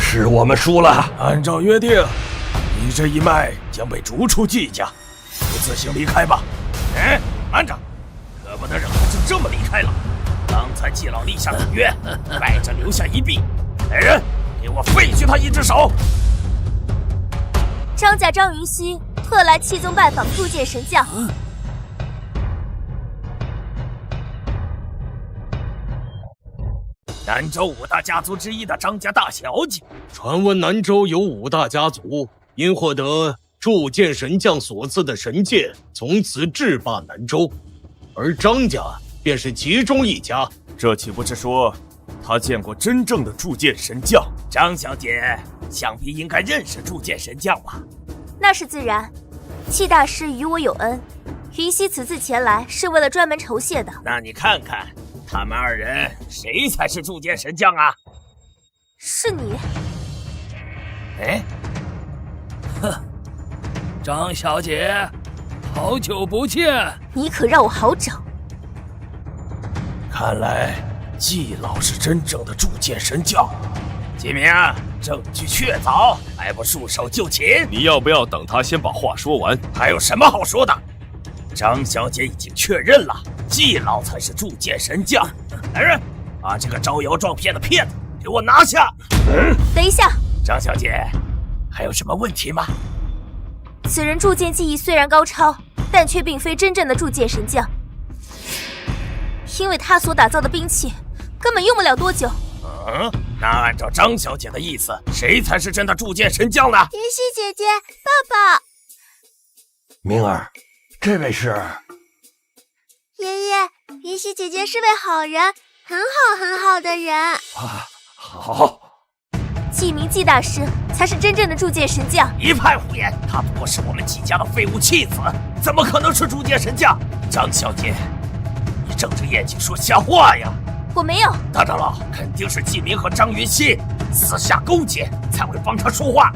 是我们输了。按照约定，你这一脉将被逐出季家，你自行离开吧。慢着，可不能让他就这么离开了。刚才季老立下赌约，败者留下一臂。来人，给我废去他一只手！张家张云熙特来七宗拜访铸剑神将。南州五大家族之一的张家大小姐，传闻南州有5大家族因获得铸剑神将所赐的神剑从此制霸南州，而张家便是其中一家。这岂不是说他见过真正的铸剑神将？张小姐想必应该认识铸剑神将吧？那是自然，戚大师与我有恩，云溪此次前来是为了专门酬谢的。那你看看，他们二人谁才是铸剑神将啊？是你。哎，哼，张小姐，好久不见。你可让我好找。看来季老是真正的铸剑神将。季明，证据确凿，还不束手就擒？你要不要等他先把话说完？还有什么好说的？张小姐已经确认了，季老才是铸剑神将。来人，把这个招摇撞骗的骗子给我拿下！等一下，张小姐，还有什么问题吗？此人铸剑技艺虽然高超，但却并非真正的铸剑神将，因为他所打造的兵器根本用不了多久。那按照张小姐的意思，谁才是真的铸剑神将呢？云溪姐姐，爸爸。明儿，这位是？爷爷，云溪姐姐是位好人，很好的人。好。季明季大师才是真正的铸剑神将。一派胡言，他不过是我们季家的废物弃子，怎么可能是铸剑神将？张小姐，你睁着眼睛说瞎话呀！我没有。大长老，肯定是季明和张云溪私下勾结，才会帮他说话。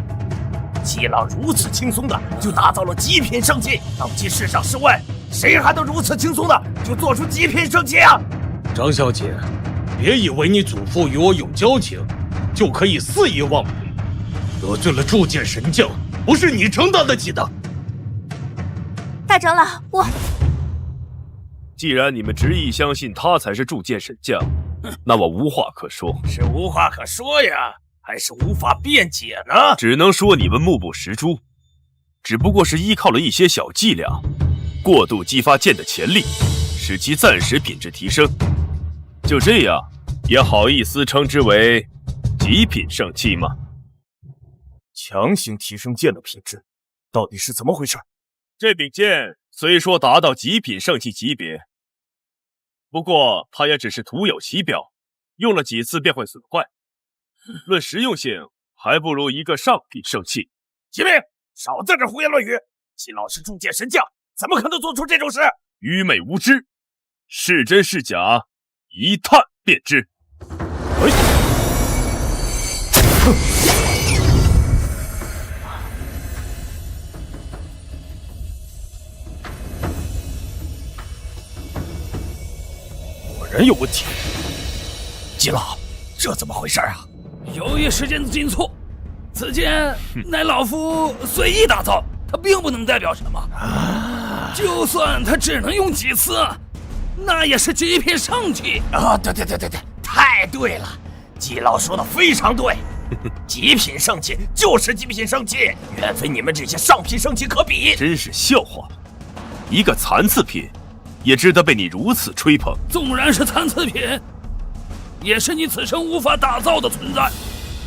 季老如此轻松的就打造了极品圣器，当今世上试问，谁还能如此轻松的就做出极品圣器啊？张小姐，别以为你祖父与我有交情，就可以肆意妄为，得罪了铸剑神将，不是你承担得起的。大长老，我……既然你们执意相信他才是铸剑神将，那我无话可说。是无话可说呀，还是无法辩解呢？只能说你们目不识珠，只不过是依靠了一些小伎俩，过度激发剑的潜力，使其暂时品质提升。就这样，也好意思称之为极品圣器吗？强行提升剑的品质，到底是怎么回事？这柄剑虽说达到极品圣器级别，不过它也只是徒有其表，用了几次便会损坏。论实用性，还不如一个上品圣器。启明，少在这胡言乱语！季老是铸剑神将，怎么可能做出这种事？愚昧无知，是真是假，一探便知。果然有问题。季老，这怎么回事啊？由于时间的紧促，此剑乃老夫随意打造，它并不能代表什么。就算它只能用几次，那也是极品圣器啊！对，太对了，季老说的非常对，极品圣器就是极品圣器，远非你们这些上品圣器可比。真是笑话，一个残次品也值得被你如此吹捧。纵然是残次品，也是你此生无法打造的存在。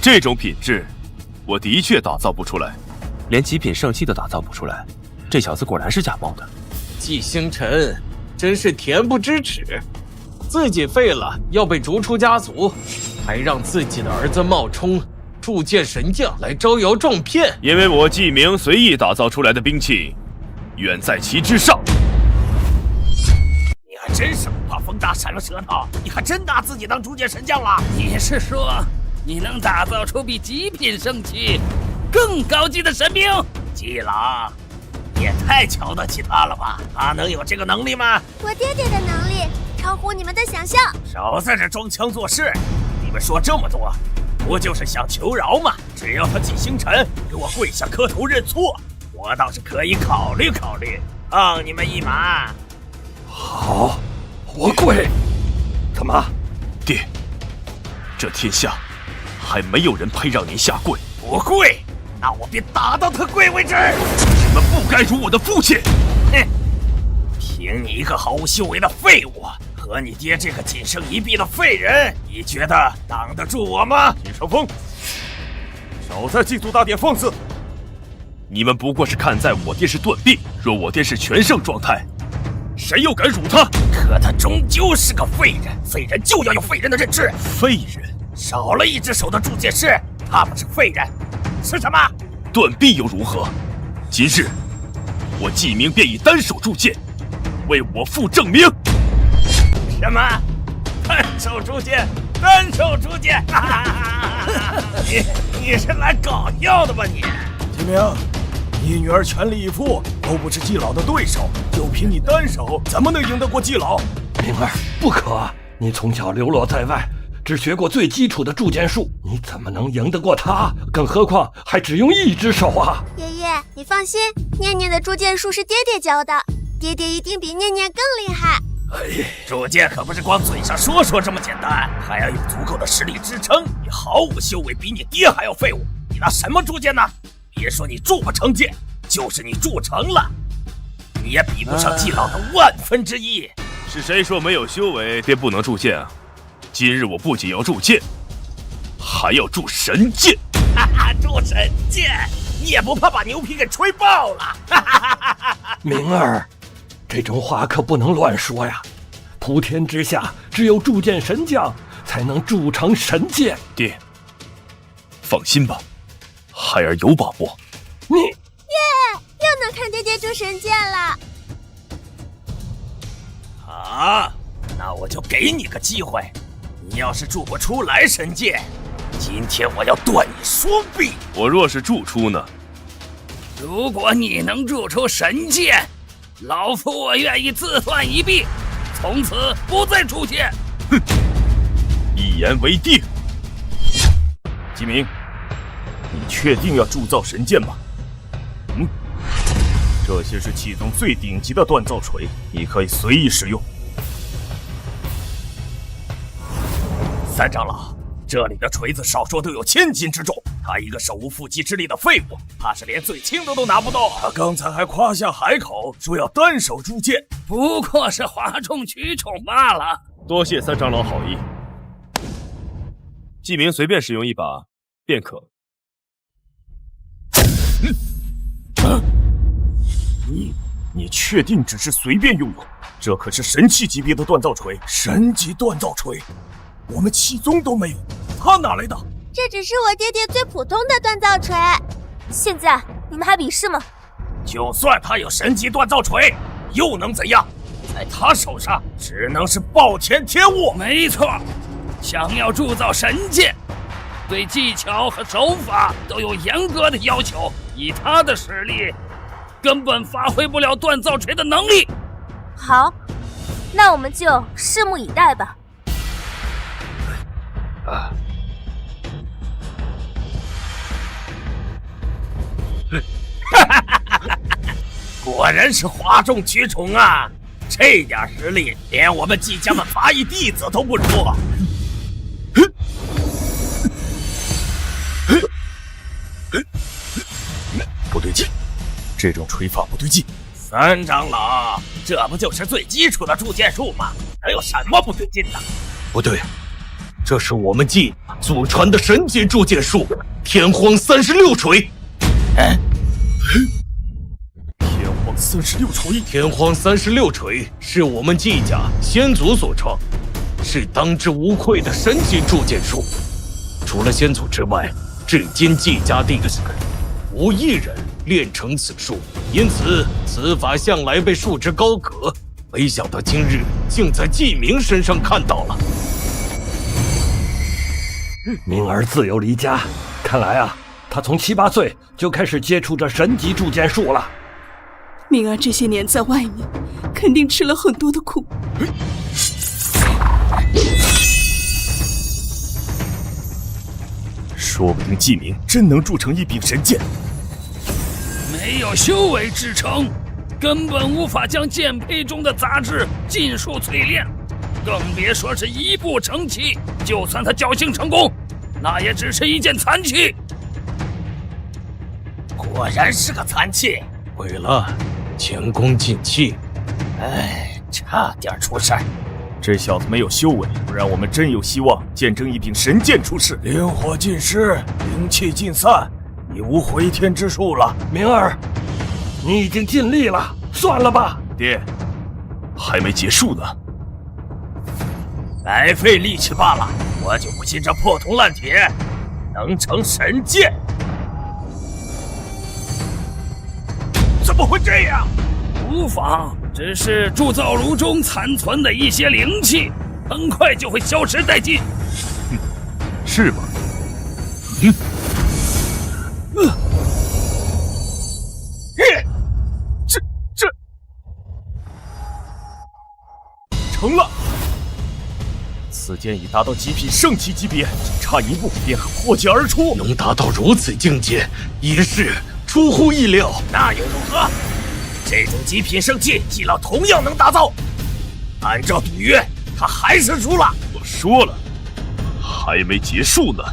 这种品质，我的确打造不出来，连极品圣器都打造不出来。这小子果然是假冒的。季星辰，真是恬不知耻，自己废了要被逐出家族，还让自己的儿子冒充铸剑神将来招摇撞骗。因为我季明随意打造出来的兵器，远在其之上。你还真是不怕风大闪了舌头，你还真拿自己当铸剑神将了？你是说你能打造出比极品圣器更高级的神兵？季老，你也太瞧得起他了吧？他能有这个能力吗？我爹爹的能力超乎你们的想象。少在这装腔作势！你们说这么多，不就是想求饶吗？只要他季星辰给我跪下磕头认错，我倒是可以考虑考虑，放你们一马。好，我跪。干嘛？爹，这天下还没有人配让您下跪。不跪，那我便打到他跪为止。你们不该辱我的父亲！哼，凭你一个毫无修为的废物和你爹这个仅剩一臂的废人，你觉得挡得住我吗？李成风，少在祭祖大典放肆！你们不过是看在我爹是断臂，若我爹是全胜状态，谁又敢辱他？可他终究是个废人，废人就要有废人的认知。废人？少了一只手的铸剑师，他不是废人，是什么？断臂又如何？今日我纪明便以单手铸剑，为我父证明。什么？单手铸剑？单手铸剑？你是来搞笑的吧你？纪明，你女儿全力以赴，都不是季老的对手，就凭你单手，怎么能赢得过季老？明儿，不可！你从小流落在外，只学过最基础的铸剑术，你怎么能赢得过他？更何况还只用一只手啊！爷爷，你放心，念念的铸剑术是爹爹教的，爹爹一定比念念更厉害。铸剑可不是光嘴上说说这么简单，还要有足够的实力支撑。你毫无修为，比你爹还要废物，你拿什么铸剑呢？别说你铸不成剑，就是你铸成了，你也比不上季老的1/1000。是谁说没有修为便不能铸剑啊？今日我不仅要铸剑，还要铸神剑。铸神剑，你也不怕把牛皮给吹爆了？明儿，这种话可不能乱说呀！普天之下，只有铸剑神将才能铸成神剑。爹，放心吧，孩儿有把握。你又能看爹爹铸神剑了。好，那我就给你个机会，你要是铸不出来神剑，今天我要断你双臂。我若是铸出呢？如果你能铸出神剑，老夫我愿意自断一臂，从此不再出剑。哼，一言为定。纪明，你确定要铸造神剑吗？这些是气宗最顶级的锻造锤，你可以随意使用。三长老，这里的锤子少说都有1000斤之重，他一个手无缚鸡之力的废物，怕是连最轻的都拿不到。他刚才还夸下海口，说要单手铸剑，不过是哗众取宠罢了。多谢三长老好意，纪明随便使用一把便可。你确定只是随便用用？这可是神器级别的锻造锤，神级锻造锤，我们气宗都没有，他哪来的？这只是我爹爹最普通的锻造锤。现在你们还比试吗？就算他有神级锻造锤，又能怎样？在他手上只能是暴殄天物。没错，想要铸造神剑，对技巧和手法都有严格的要求。以他的实力，根本发挥不了锻造锤的能力。好，那我们就拭目以待吧。果然是哗众取宠啊！这点实力，连我们季家们拔一弟子都不如。不对劲，这种锤法不对劲。三长老，这不就是最基础的铸剑术吗？还有什么不对劲的？不对，这是我们季祖传的神级铸剑术——天荒36锤。天荒36锤，天荒36锤是我们季家先祖所创，是当之无愧的神级铸剑术。除了先祖之外，至今季家弟子无一人练成此术，因此此法向来被束之高阁。没想到今日竟在纪明身上看到了。明儿自幼离家，看来啊，他从7、8岁就开始接触着神级铸剑术了。明儿这些年在外面，肯定吃了很多的苦。说不定纪明真能铸成一柄神剑。没有修为支撑，根本无法将剑胚中的杂质尽数淬炼，更别说是一步成器。就算他侥幸成功，那也只是一件残器。果然是个残器。毁了，前功尽弃。差点出事儿。这小子没有修为，不然我们真有希望见证一柄神剑出世。灵火尽失，灵气尽散，已无回天之术了。明儿，你已经尽力了，算了吧。爹，还没结束呢。白费力气罢了。我就不信这破铜烂铁能成神剑。怎么会这样？无妨，只是铸造炉中残存的一些灵气，很快就会消失殆尽。是吗？这成了。此剑已达到极品圣器级别，差一步便可破解而出。能达到如此境界，已是出乎意料。那又如何？这种极品圣器，季老同样能打造。按照赌约，他还是输了。我说了，还没结束呢。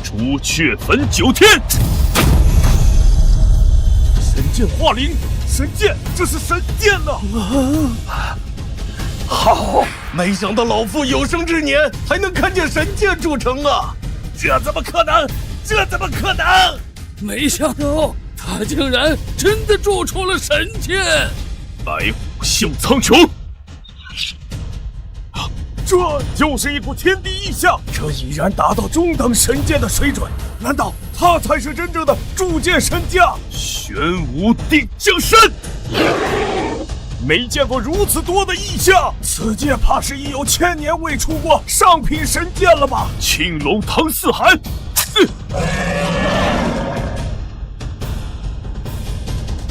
朱雀焚9天，神剑化灵，神剑，这是神剑呐！好，没想到老夫有生之年还能看见神剑铸成啊！这怎么可能？这怎么可能？没想到他竟然真的铸出了神剑！白虎啸苍穹，这就是一股天地异象，这已然达到中等神剑的水准。难道他才是真正的铸剑神将？玄武定江山，没见过如此多的异象，此剑怕是已有1000年未出过上品神剑了吧？青龙唐四寒，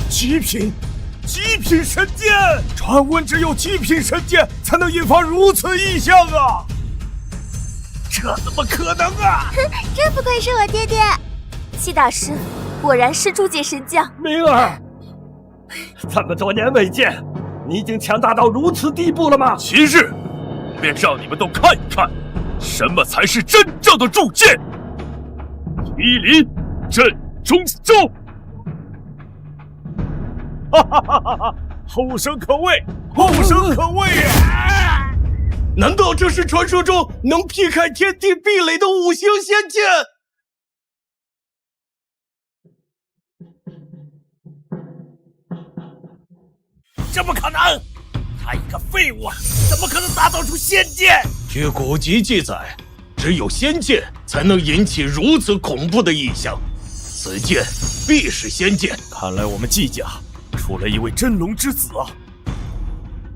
极品神剑！传闻只有极品神剑才能引发如此异象啊！这怎么可能啊！真不愧是我爹爹。季大师果然是铸剑神将。明儿，这么多年未见，你已经强大到如此地步了吗？今日便让你们都看一看，什么才是真正的铸剑。麒麟阵中招！哈哈哈哈哈！后生可畏，后生可畏啊！难道这是传说中能劈开天地壁垒的五行仙剑？这不可能！他一个废物，怎么可能打造出仙剑？据古籍记载，只有仙剑才能引起如此恐怖的异象，此剑必是仙剑。看来我们季家出了一位真龙之子啊！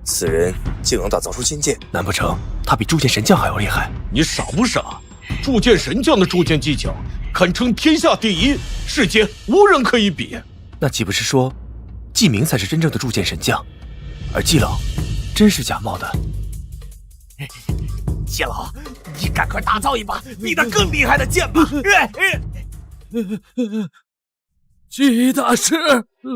此人竟能打造出仙剑，难不成他比铸剑神将还要厉害？你傻不傻？铸剑神将的铸剑技巧堪称天下第一，世间无人可以比。那岂不是说，季明才是真正的铸剑神将，而季老真是假冒的？季老，你赶快打造一把比他更厉害的剑吧！季大师，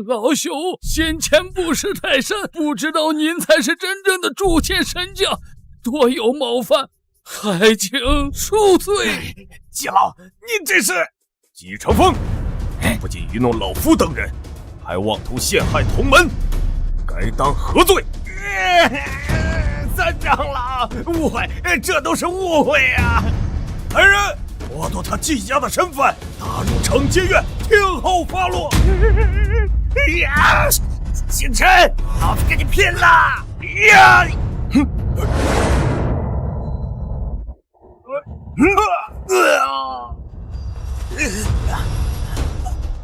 老朽先前不识泰山，不知道您才是真正的铸剑神将，多有冒犯，还请恕罪。季老，您这是……季承风，不仅愚弄老夫等人，还妄图陷害同门，该当何罪？三长老，误会，这都是误会啊！来人，剥夺他季家的身份，打入惩戒院，听候发落。呀，星辰，老子跟你拼了！呀！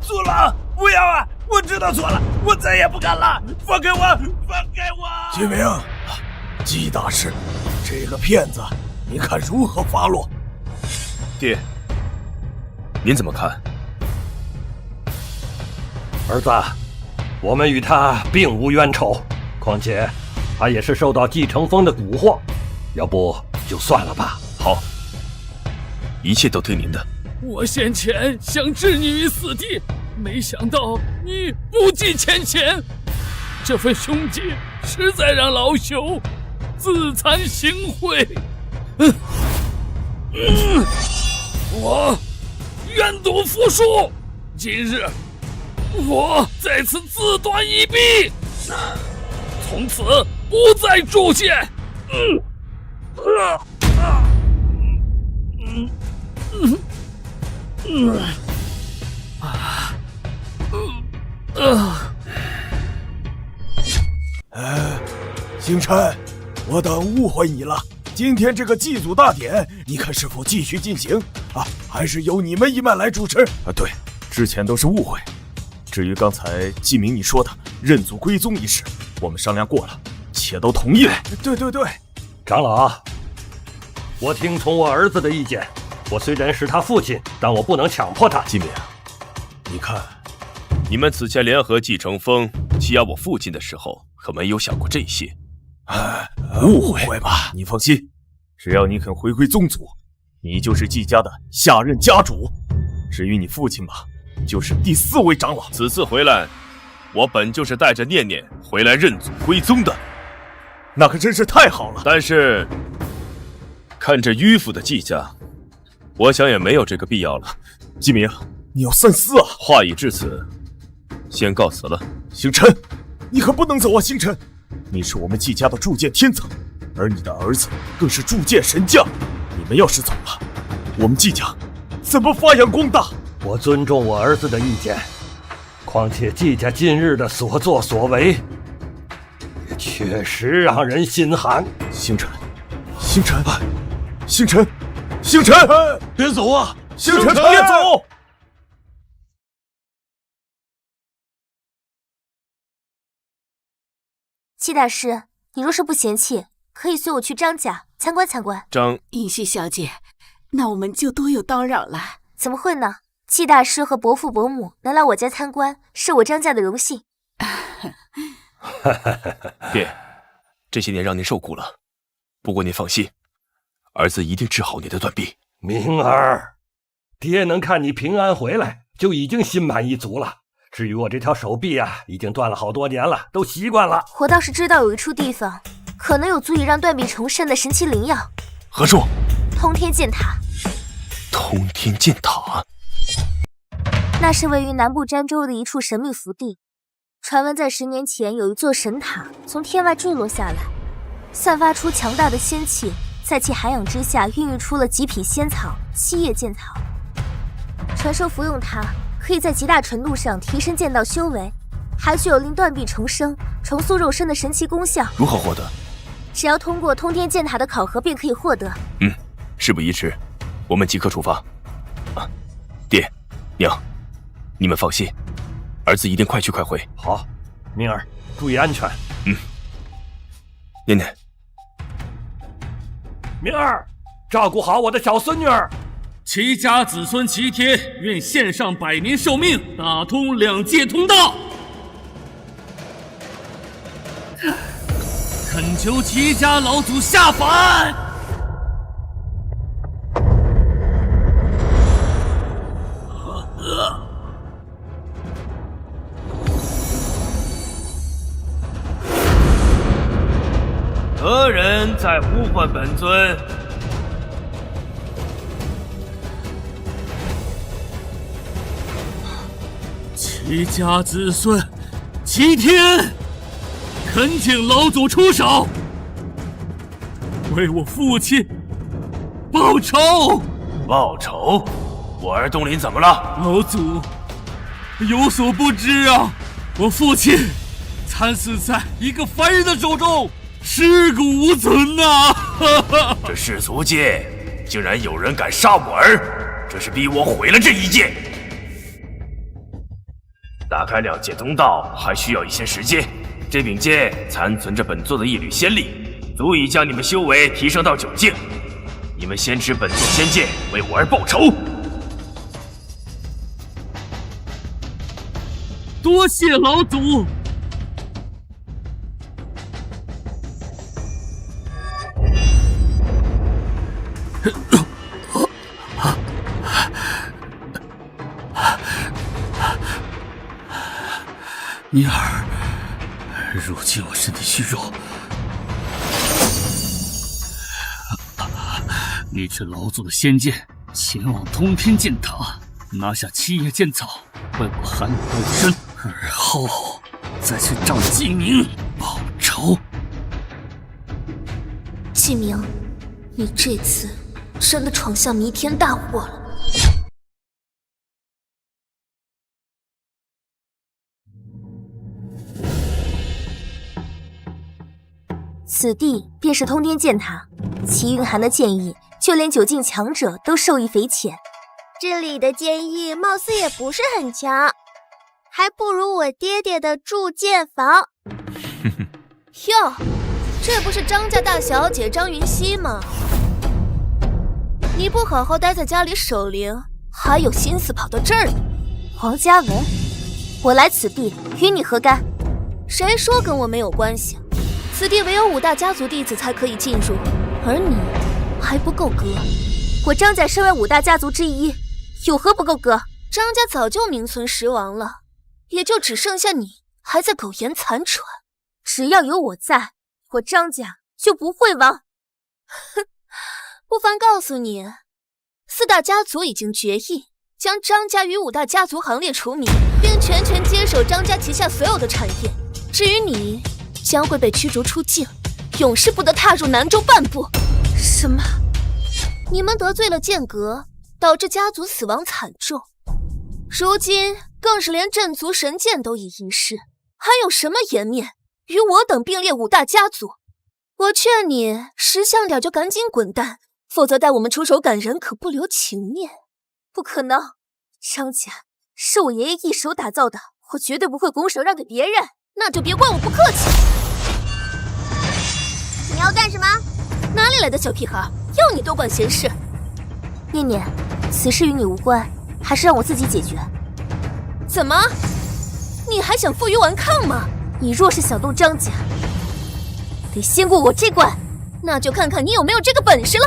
错了，不要啊！我知道错了，我再也不敢了！放开我，放开我！季明，季大师，这个骗子，你看如何发落？爹，您怎么看？儿子，我们与他并无冤仇，况且他也是受到季承风的蛊惑，要不就算了吧。好，一切都听您的。我先前想置你于死地，没想到你不计前嫌，这份凶计实在让老朽自惭形秽。我愿赌服输，今日我在此自断一臂，从此不再铸剑。星辰，我等误会你了。今天这个祭祖大典，你看是否继续进行啊？还是由你们一脉来主持？对，之前都是误会。至于刚才季明你说的认祖归宗一事，我们商量过了，且都同意了。对，长老，我听从我儿子的意见。我虽然是他父亲，但我不能强迫他。季明，你看，你们此前联合季承风欺压我父亲的时候，可没有想过这些。误会吧？你放心，只要你肯回归宗族，你就是季家的下任家主。至于你父亲吧，就是第4位长老。此次回来，我本就是带着念念回来认祖归宗的，那可真是太好了。但是看着迂腐的季家，我想也没有这个必要了。季明，你要三思啊！话已至此，先告辞了。星辰，你可不能走啊！星辰，你是我们季家的铸剑天子，而你的儿子更是铸剑神将。你们要是走了，我们季家怎么发扬光大？我尊重我儿子的意见，况且季家近日的所作所为，也确实让人心寒。星辰，星辰，星辰，星辰，别走啊！星辰，别走！季大师，你若是不嫌弃，可以随我去张家参观参观。银溪小姐，那我们就多有叨扰了。怎么会呢？季大师和伯父伯母能来我家参观，是我张家的荣幸。爹，这些年让您受苦了，不过您放心，儿子一定治好你的断臂。明儿，爹能看你平安回来，就已经心满意足了。至于我这条手臂啊，已经断了好多年了，都习惯了。我倒是知道有一处地方，可能有足以让断臂重生的神奇灵药。何处？通天剑塔。通天剑塔，那是位于南部儋州的一处神秘福地。传闻在10年前，有一座神塔从天外坠落下来，散发出强大的仙气，在其涵养之下，孕育出了极品仙草七叶剑草。传说服用它，可以在极大程度上提升剑道修为，还具有令断臂重生、重塑肉身的神奇功效。如何获得？只要通过通天剑塔的考核，便可以获得。事不宜迟，我们即刻出发。爹娘，你们放心，儿子一定快去快回。好，明儿注意安全。念念，明儿照顾好我的小孙女儿。齐家子孙齐天，愿献上100年寿命，打通2界通道。恳求齐家老祖下凡。何人在呼唤本尊？齐家子孙齐天，恳请老祖出手，为我父亲报仇。报仇？我儿东林怎么了？老祖有所不知啊，我父亲惨死在一个凡人的手中，尸骨无存呐！这世俗界竟然有人敢杀我儿，这是逼我毁了这一界。打开2界通道还需要一些时间，这柄剑残存着本座的一缕仙力，足以将你们修为提升到9境。你们先持本座仙剑为我儿报仇。多谢老祖。妮儿，如今我身体虚弱，你取老祖的仙剑，前往通天剑塔，拿下七叶剑草，为我寒补身，而后再去找季明报仇。季明，你这次真的闯下弥天大祸了。此地便是通天剑塔，其蕴含的剑意，就连九境强者都受益匪浅。这里的剑意貌似也不是很强，还不如我爹爹的铸剑坊。哟，这不是张家大小姐张云溪吗？你不好好待在家里守灵，还有心思跑到这儿来？黄嘉文，我来此地与你何干？谁说跟我没有关系？此地唯有5大家族弟子才可以进入，而你还不够格。我张家身为5大家族之一，有何不够格？张家早就名存实亡了，也就只剩下你还在苟延残喘。只要有我在，我张家就不会亡。哼，不妨告诉你，4大家族已经决议将张家与5大家族行列除名，并全权接手张家旗下所有的产业。至于你，将会被驱逐出境，永世不得踏入南州半步。什么？你们得罪了剑阁，导致家族死亡惨重，如今更是连镇族神剑都已遗失，还有什么颜面与我等并列5大家族？我劝你识相点，就赶紧滚蛋，否则待我们出手赶人，可不留情面。不可能，张家是我爷爷一手打造的，我绝对不会拱手让给别人。那就别怪我不客气。你要干什么？哪里来的小屁孩，要你多管闲事？念念，此事与你无关，还是让我自己解决。怎么？你还想负隅顽抗吗？你若是想动张家，得先过我这关。那就看看你有没有这个本事了。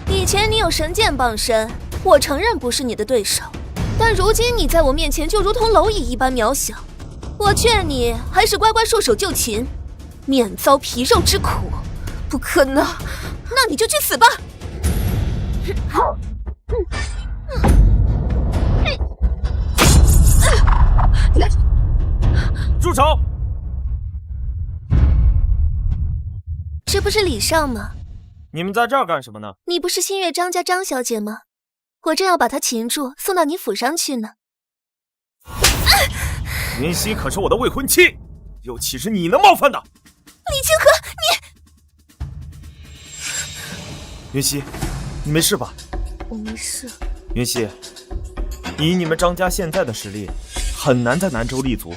以前你有神剑傍身，我承认不是你的对手，但如今你在我面前就如同蝼蚁一般渺小，我劝你还是乖乖束手就擒，免遭皮肉之苦。不可能，那你就去死吧！住手！这不是李尚吗？你们在这儿干什么呢？你不是新月张家张小姐吗？我正要把她擒住，送到你府上去呢。云溪可是我的未婚妻，又岂是你能冒犯的？李清河，云溪，你没事吧？我没事。云溪，以你们张家现在的实力，很难在南州立足。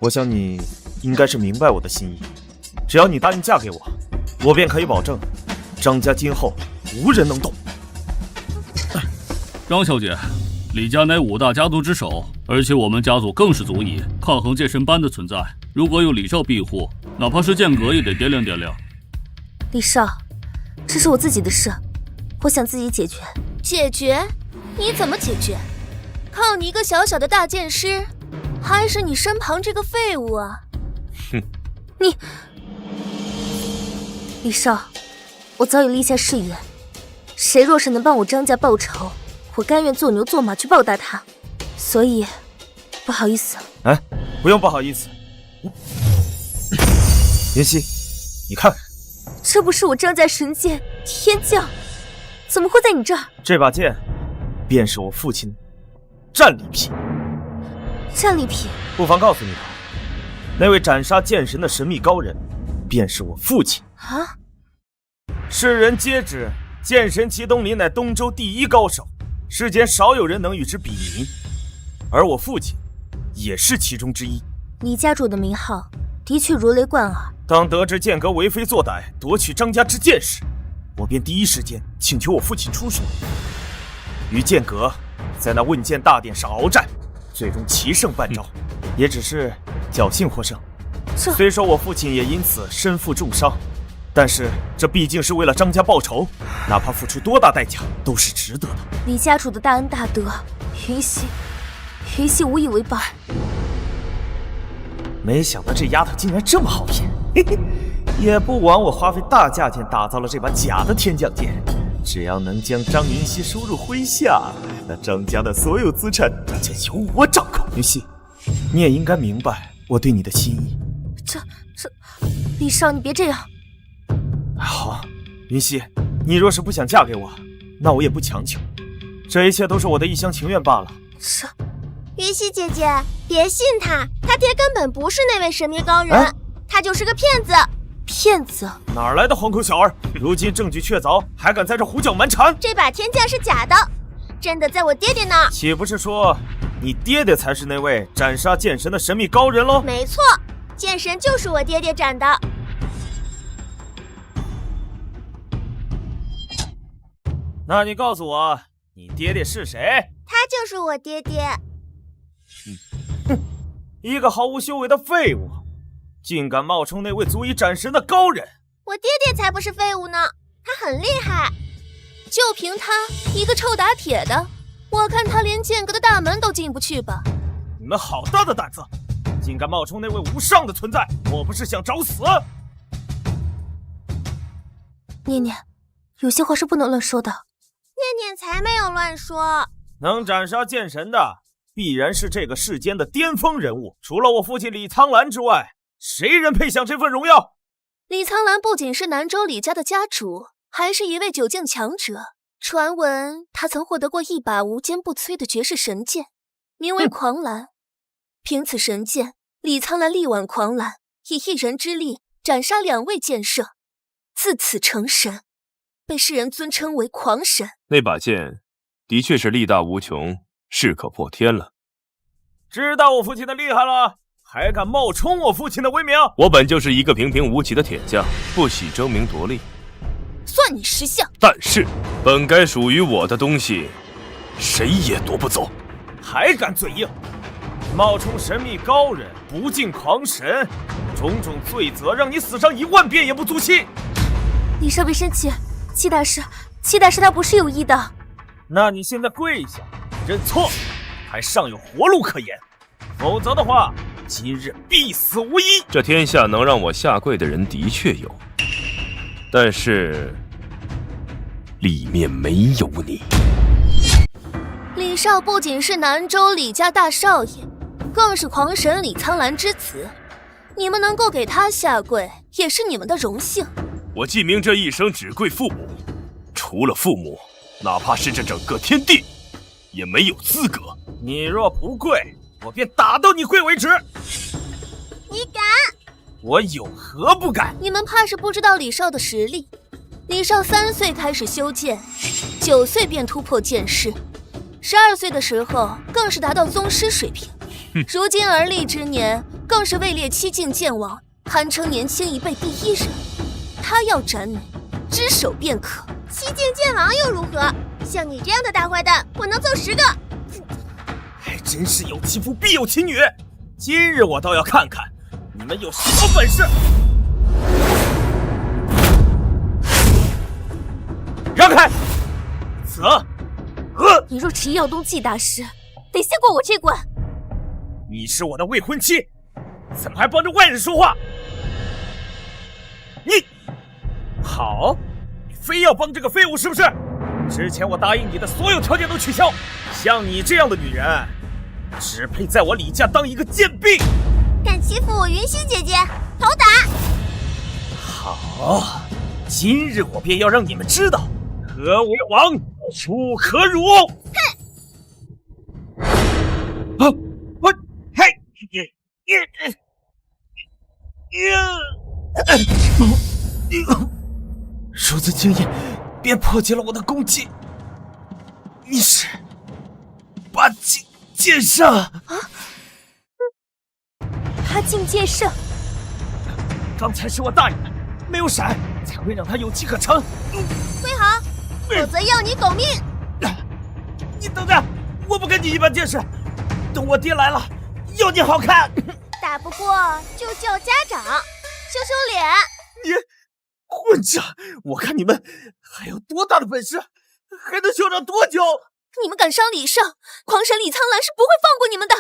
我想你应该是明白我的心意，只要你答应嫁给我，我便可以保证张家今后无人能动。张小姐，李家乃5大家族之首，而且我们家族更是足以抗衡剑神班的存在。如果有李少庇护，哪怕是剑阁也得掂量掂量。李少，这是我自己的事，我想自己解决。解决？你怎么解决？靠你一个小小的大剑师，还是你身旁这个废物啊？哼！李少，我早已立下誓言，谁若是能帮我张家报仇，我甘愿做牛做马去报答他。所以，不好意思。哎，不用不好意思。云溪，你看看，这不是我张家神剑天降，怎么会在你这儿？这把剑，便是我父亲战利品。战利品？不妨告诉你吧，那位斩杀剑神的神秘高人，便是我父亲。啊！世人皆知，剑神祁东林乃东州第一高手，世间少有人能与之比拟，而我父亲也是其中之一。你家主的名号的确如雷贯耳。当得知剑阁为非作歹，夺取张家之剑时，我便第一时间请求我父亲出手，与剑阁在那问剑大殿上鏖战，最终齐胜半招，也只是侥幸获胜。虽说我父亲也因此身负重伤，但是这毕竟是为了张家报仇，哪怕付出多大代价都是值得的。李家主的大恩大德，云溪无以为报。没想到这丫头竟然这么好骗，嘿嘿，也不枉我花费大价钱打造了这把假的天降剑。只要能将张云溪收入麾下，那张家的所有资产就由我掌控。云溪，你也应该明白我对你的心意。这，李少，你别这样。好，云溪，你若是不想嫁给我，那我也不强求，这一切都是我的一厢情愿罢了。是，云溪姐姐，别信他，他爹根本不是那位神秘高人，他就是个骗子。骗子？哪来的黄口小儿？如今证据确凿，还敢在这胡搅蛮缠？这把天降是假的，真的在我爹爹那儿。岂不是说你爹爹才是那位斩杀剑神的神秘高人喽？没错，剑神就是我爹爹斩的。那你告诉我，你爹爹是谁？他就是我爹爹。哼，一个毫无修为的废物，竟敢冒充那位足以斩神的高人。我爹爹才不是废物呢，他很厉害。就凭他一个臭打铁的，我看他连剑阁的大门都进不去吧。你们好大的胆子，竟敢冒充那位无上的存在，莫不是想找死？念念，有些话是不能乱说的。念念才没有乱说。能斩杀剑神的，必然是这个世间的巅峰人物。除了我父亲李苍兰之外，谁人配享这份荣耀？李苍兰不仅是南州李家的家主，还是一位九境强者。传闻他曾获得过一把无坚不摧的绝世神剑，名为狂澜。凭此神剑，李苍兰力挽狂澜，以一人之力斩杀2位剑圣，自此成神，被世人尊称为狂神。那把剑的确是力大无穷，势可破天了。知道我父亲的厉害了，还敢冒充我父亲的威名？我本就是一个平平无奇的铁匠，不喜争名夺利，算你识相。但是本该属于我的东西，谁也夺不走。还敢嘴硬，冒充神秘高人，不敬狂神，种种罪责让你死上1万遍也不足惜。李少别生气，戚大师他不是有意的。那你现在跪下认错，还尚有活路可言，否则的话，今日必死无疑。这天下能让我下跪的人的确有，但是里面没有你。李少不仅是南州李家大少爷，更是狂神李苍兰之子，你们能够给他下跪，也是你们的荣幸。我季明这一生只跪父母，除了父母，哪怕是这整个天地，也没有资格。你若不跪，我便打到你跪为止。你敢？我有何不敢？你们怕是不知道李少的实力。李少3岁开始修剑，9岁便突破剑师，12岁的时候更是达到宗师水平。如今而立之年，更是位列7境剑王，堪称年轻一辈第1人。他要斩你，只手便可。7境剑王又如何？像你这样的大坏蛋，我能揍10个。还真是有其父必有其女，今日我倒要看看你们有什么本事。让开！走！你若执意要动季大师，得先过我这关。你是我的未婚妻，怎么还帮着外人说话？你好，你非要帮这个废物是不是？之前我答应你的所有条件都取消，像你这样的女人，只配在我李家当一个贱婢。敢欺负我云溪姐姐，头打！好，今日我便要让你们知道，何为王，孰可辱！哼！我嘿！如此轻易便破解了我的攻击，你是8境剑圣啊？8境剑圣，刚才是我大意了，没有闪，才会让他有机可乘。跪好，否则要你狗命！你等着，我不跟你一般见识，等我爹来了，要你好看。打不过就叫家长，羞羞脸。你胡混账！我看你们还有多大的本事，还能嚣张多久？你们敢伤李胜，狂神李苍兰是不会放过你们的。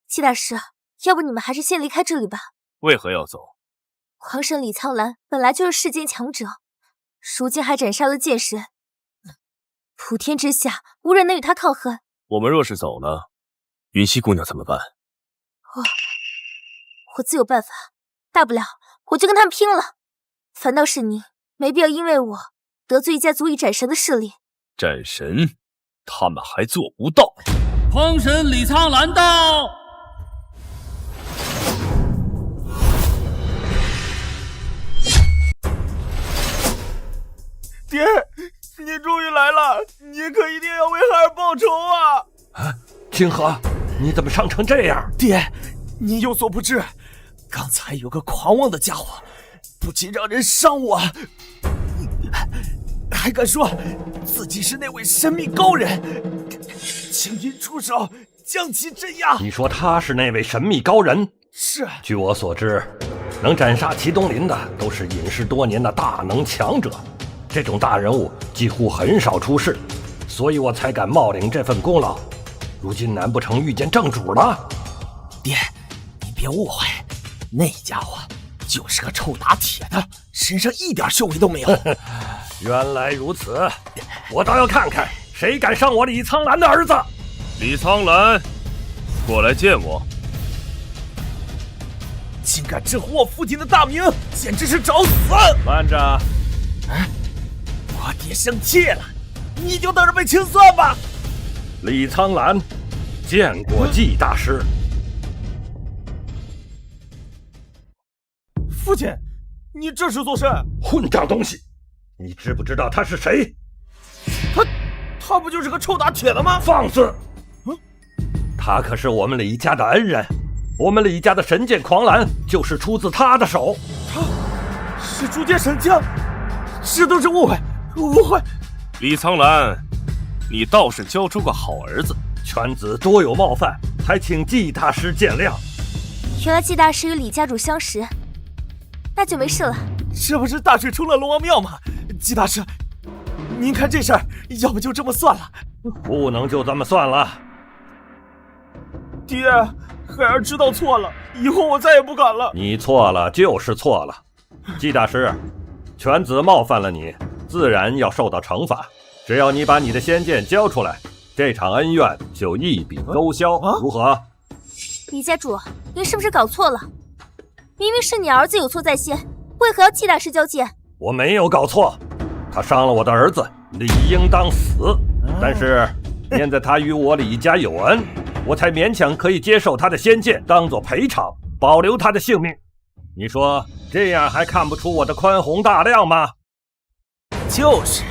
季大师，要不你们还是先离开这里吧。为何要走？狂神李苍兰本来就是世间强者，如今还斩杀了剑神，普天之下无人能与他抗衡。我们若是走了，云溪姑娘怎么办？我自有办法，大不了我就跟他们拼了。反倒是你，没必要因为我得罪一家足以斩神的势力。斩神，他们还做不到。狂神李苍兰到。爹，你终于来了，你可一定要为孩儿报仇啊！清河，你怎么伤成这样？爹，你有所不知，刚才有个狂妄的家伙，不仅让人伤我，还敢说自己是那位神秘高人，请您出手将其镇压。你说他是那位神秘高人？是。据我所知，能斩杀祁东林的都是隐世多年的大能强者，这种大人物几乎很少出世，所以我才敢冒领这份功劳。如今难不成遇见正主了？爹，你别误会，那家伙就是个臭打铁的，身上一点修为都没有。原来如此，我倒要看看谁敢伤我李苍兰的儿子。李苍兰，过来见我。竟敢直呼我父亲的大名，简直是找死！慢着，我爹生气了，你就等着被清算吧。李苍兰，见过季大师。父亲，你这是做甚？混账东西！你知不知道他是谁？他不就是个臭打铁的吗？放肆！他可是我们李家的恩人，我们李家的神剑狂澜就是出自他的手。他是铸剑神将，这都是误会，误会。李苍兰，你倒是教出个好儿子。犬子多有冒犯，还请季大师见谅。原来季大师与李家主相识，那就没事了。这不是大水冲了龙王庙吗？季大师，您看这事儿，要不就这么算了？不能就这么算了。爹，孩儿知道错了，以后我再也不敢了。你错了就是错了，季大师，犬子冒犯了你，自然要受到惩罚。只要你把你的仙剑交出来，这场恩怨就一笔勾销，如何？李家主，您是不是搞错了？明明是你儿子有错在先，为何要季大师交剑？我没有搞错，他伤了我的儿子，理应当死。但是念在他与我李家有恩，我才勉强可以接受他的仙剑当做赔偿，保留他的性命。你说这样还看不出我的宽宏大量吗？就是，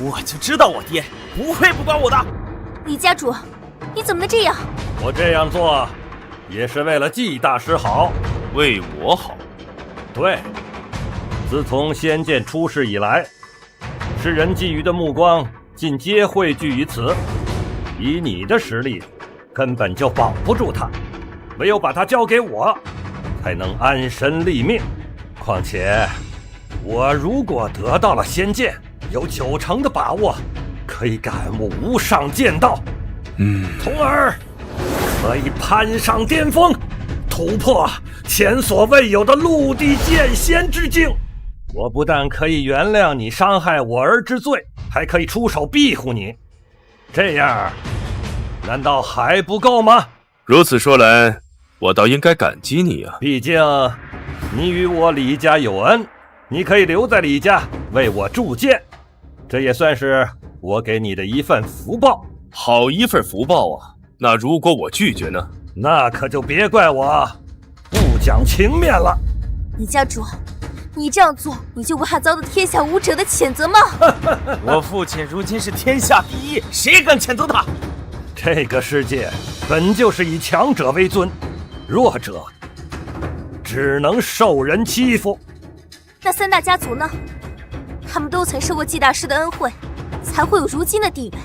我就知道我爹不会不管我的。李家主，你怎么能这样？我这样做也是为了季大师好。为我好？对，自从仙剑出世以来，世人觊觎的目光尽皆汇聚于此。以你的实力，根本就保不住他，唯有把他交给我，才能安身立命。况且，我如果得到了仙剑，有90%的把握可以感悟无上剑道，从而可以攀上巅峰，突破前所未有的陆地剑仙之境。我不但可以原谅你伤害我儿之罪，还可以出手庇护你，这样难道还不够吗？如此说来，我倒应该感激你啊。毕竟你与我李家有恩，你可以留在李家为我铸剑，这也算是我给你的一份福报。好一份福报啊！那如果我拒绝呢？那可就别怪我不讲情面了。李家主，你这样做，你就不怕遭到天下武者的谴责吗？我父亲如今是天下第一，谁敢谴责他？这个世界本就是以强者为尊，弱者只能受人欺负。那3大家族呢？他们都曾受过季大师的恩惠，才会有如今的地位。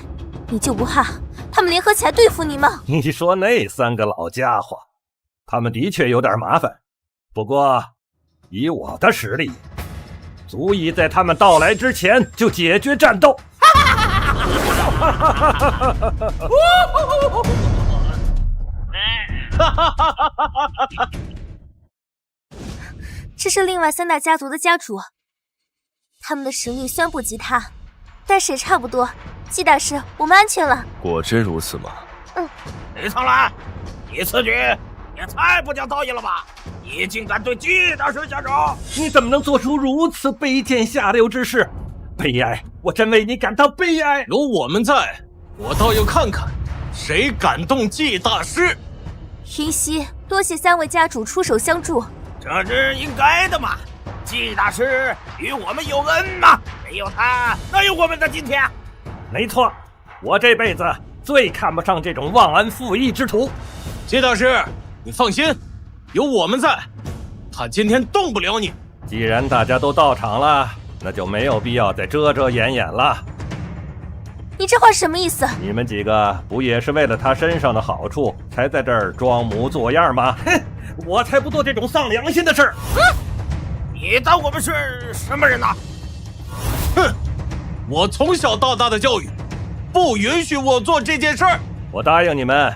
你就不怕他们联合起来对付你吗？你说那3个老家伙，他们的确有点麻烦，不过以我的实力，足以在他们到来之前就解决战斗。这是另外3大家族的家主，他们的实力虽然不及他，但是也差不多。季大师，我们安全了。果真如此吗？李苍兰，你此举也太不讲道义了吧！你竟敢对季大师下手！你怎么能做出如此卑贱下流之事？悲哀！我真为你感到悲哀。有我们在，我倒要看看谁敢动季大师。云溪，多谢3位家主出手相助，这是应该的嘛！季大师与我们有恩嘛，没有他，哪有我们的今天？没错，我这辈子最看不上这种忘恩负义之徒。季大师，你放心，有我们在，他今天动不了你。既然大家都到场了，那就没有必要再遮遮掩掩了。你这话什么意思？你们几个不也是为了他身上的好处才在这儿装模作样吗？哼，我才不做这种丧良心的事儿。你当我们是什么人呐？哼，我从小到大的教育不允许我做这件事儿。我答应你们，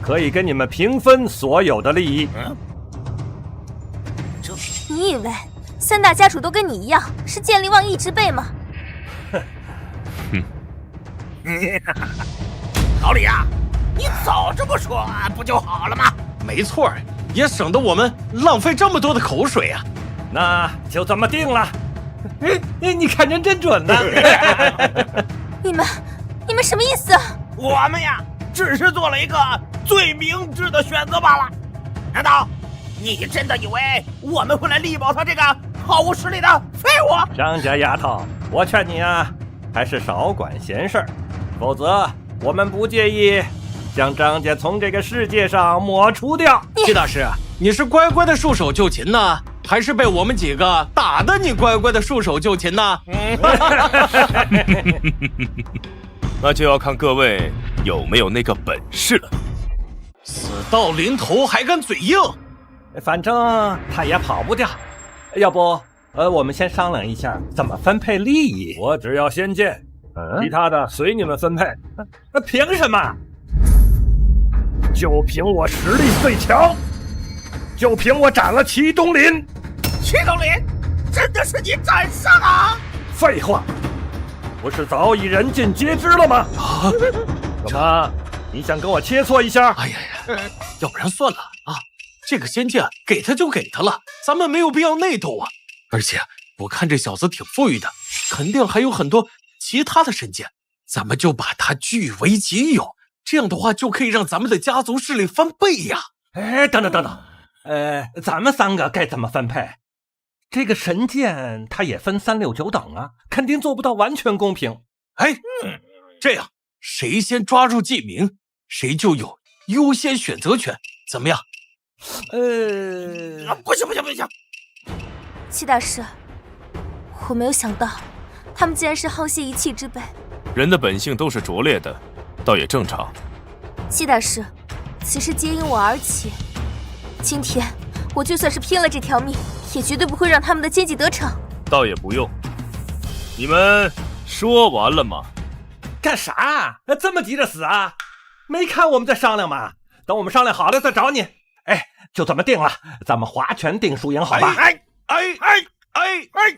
可以跟你们平分所有的利益。你以为3大家主都跟你一样是见利忘义之辈吗？老李啊，你早这么说不就好了吗？没错，也省得我们浪费这么多的口水啊。那就这么定了。你看人真准呢。你们什么意思？我们呀，只是做了一个最明智的选择罢了。难道你真的以为我们会来力保他这个毫无实力的废物？张家丫头，我劝你啊，还是少管闲事儿，否则我们不介意将张家从这个世界上抹除掉。季大师，你是乖乖的束手就擒呢，还是被我们几个打得你乖乖的束手就擒呢？那就要看各位有没有那个本事了。死到临头还敢嘴硬，反正他也跑不掉。要不我们先商量一下怎么分配利益。我只要仙剑，其他的随你们分配。凭什么？就凭我实力最强，就凭我斩了祁东林。祁东林，真的是你斩杀啊？废话，不是早已人尽皆知了吗？怎么，你想跟我切磋一下？哎呀，要不然算了啊，这个仙剑给他就给他了，咱们没有必要内斗啊。而且我看这小子挺富裕的，肯定还有很多其他的神剑，咱们就把它据为己有，这样的话就可以让咱们的家族势力翻倍呀。哎，等等，咱们3个该怎么分配？这个神剑它也分3、6、9等啊，肯定做不到完全公平。哎，这样谁先抓住季明，谁就有优先选择权，怎么样？不行！戚大师，我没有想到，他们竟然是好泄一气之辈。人的本性都是拙劣的，倒也正常。戚大师，此事皆因我而起，今天我就算是拼了这条命，也绝对不会让他们的奸计得逞。倒也不用。你们说完了吗？干啥？这么急着死啊？没看我们在商量吗？等我们商量好了再找你。哎，就这么定了，咱们划拳定输赢，好吧？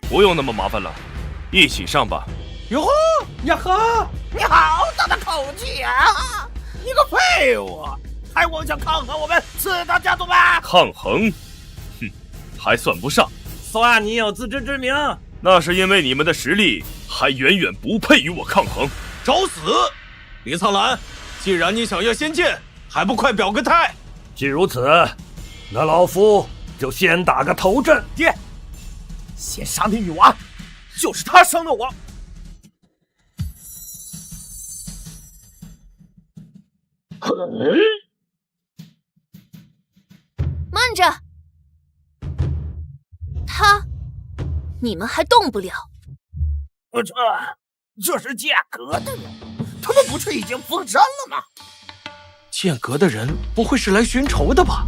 不用那么麻烦了，一起上吧。哟呀呵，你好大的口气啊！你个废物，还妄想抗衡我们4大家族吗？抗衡？哼，还算不上。算你有自知之明。那是因为你们的实力还远远不配与我抗衡。找死！李苍兰，既然你想要仙剑，还不快表个态？既如此，那老夫就先打个头阵。爹，先杀那女娃，就是她伤了我。慢着，你们还动不了。这是剑阁的人，他们不是已经封山了吗？剑阁的人不会是来寻仇的吧？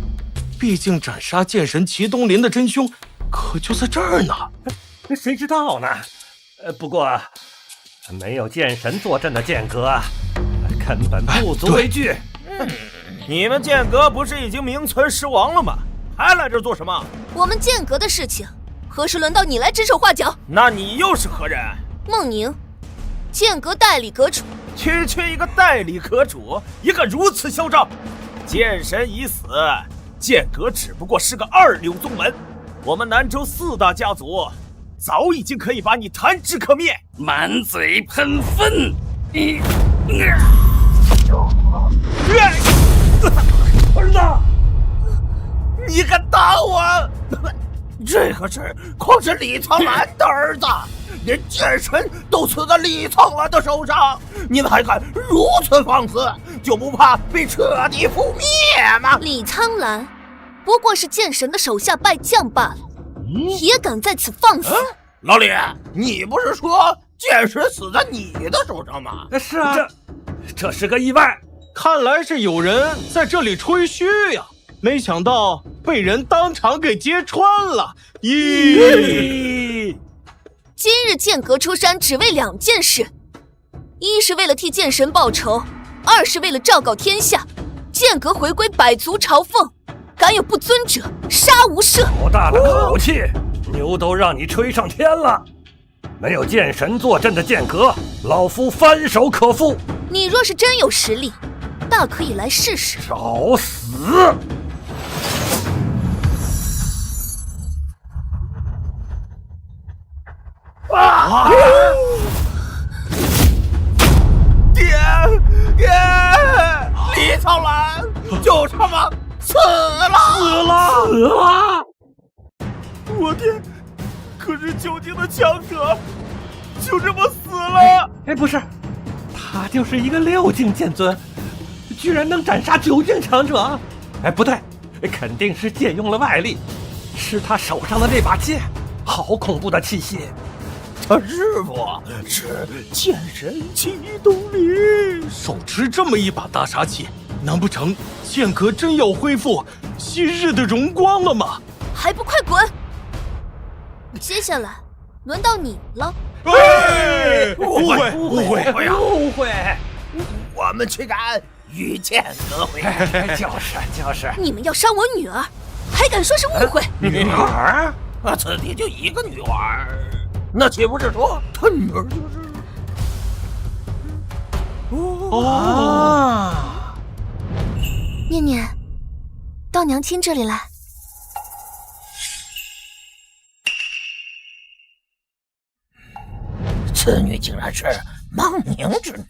毕竟斩杀剑神祁东林的真凶可就在这儿呢。谁知道呢？不过没有剑神坐镇的剑阁，根本不足为惧。你们剑阁不是已经名存实亡了吗？还来这做什么？我们剑阁的事情，何时轮到你来指手画脚？那你又是何人？孟宁，剑阁代理阁主。区区一个代理阁主，一个如此嚣张！剑神已死，剑阁只不过是个二流宗门，我们南州4大家族早已经可以把你弹指可灭。满嘴喷粪！儿子，你敢打我？这可是况是李苍兰的儿子，连剑神都死在李苍兰的手上，你们还敢如此放肆，就不怕被彻底覆灭吗？李苍兰不过是剑神的手下败将罢了，也敢在此放肆？老李，你不是说剑神死在你的手上吗？是啊，这是个意外。看来是有人在这里吹嘘呀，没想到被人当场给揭穿了。咦！今日剑阁出山只为2件事，一是为了替剑神报仇，二是为了昭告天下，剑阁回归百族朝奉，敢有不尊者，杀无赦。好大的口气！牛都让你吹上天了，没有剑神坐镇的剑阁，老夫翻手可复。你若是真有实力，大可以来试试。找死！啊！爹！李苍兰就这么死了！我爹可是9境的强者，就这么死了？不是，他就是一个6境剑尊，居然能斩杀9境强者？不对，肯定是借用了外力，是他手上的那把剑，好恐怖的气息！他师傅是剑神启动力，手持这么一把大杀器，难不成剑阁真要恢复昔日的荣光了吗？还不快滚！接下来轮到你了。误会！我们岂敢与剑阁为敌？就是。你们要杀我女儿，还敢说是误会？女儿？此地就一个女儿，那岂不是说他女儿就是？念念，到娘亲这里来。此女竟然是孟宁之女，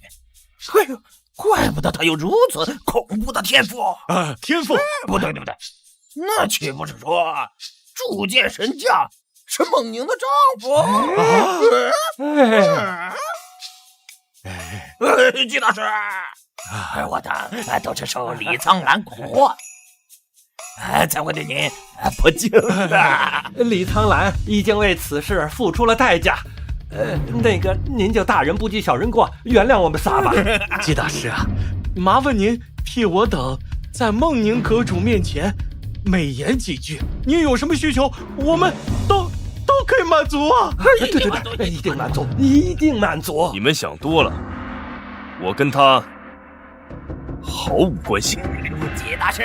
哎呦，怪不得她有如此恐怖的天赋天赋？不对，那岂不是说铸剑神将是孟宁的丈夫？季大师，我的都是受李苍兰蛊惑，才会对您不敬的。李苍兰已经为此事付出了代价。您就大人不计小人过，原谅我们仨吧。季大师啊，麻烦您替我等在孟宁阁主面前美言几句，您有什么需求，我们都可以满足啊。对，一定满足。你们想多了，我跟他毫无关系。季大师，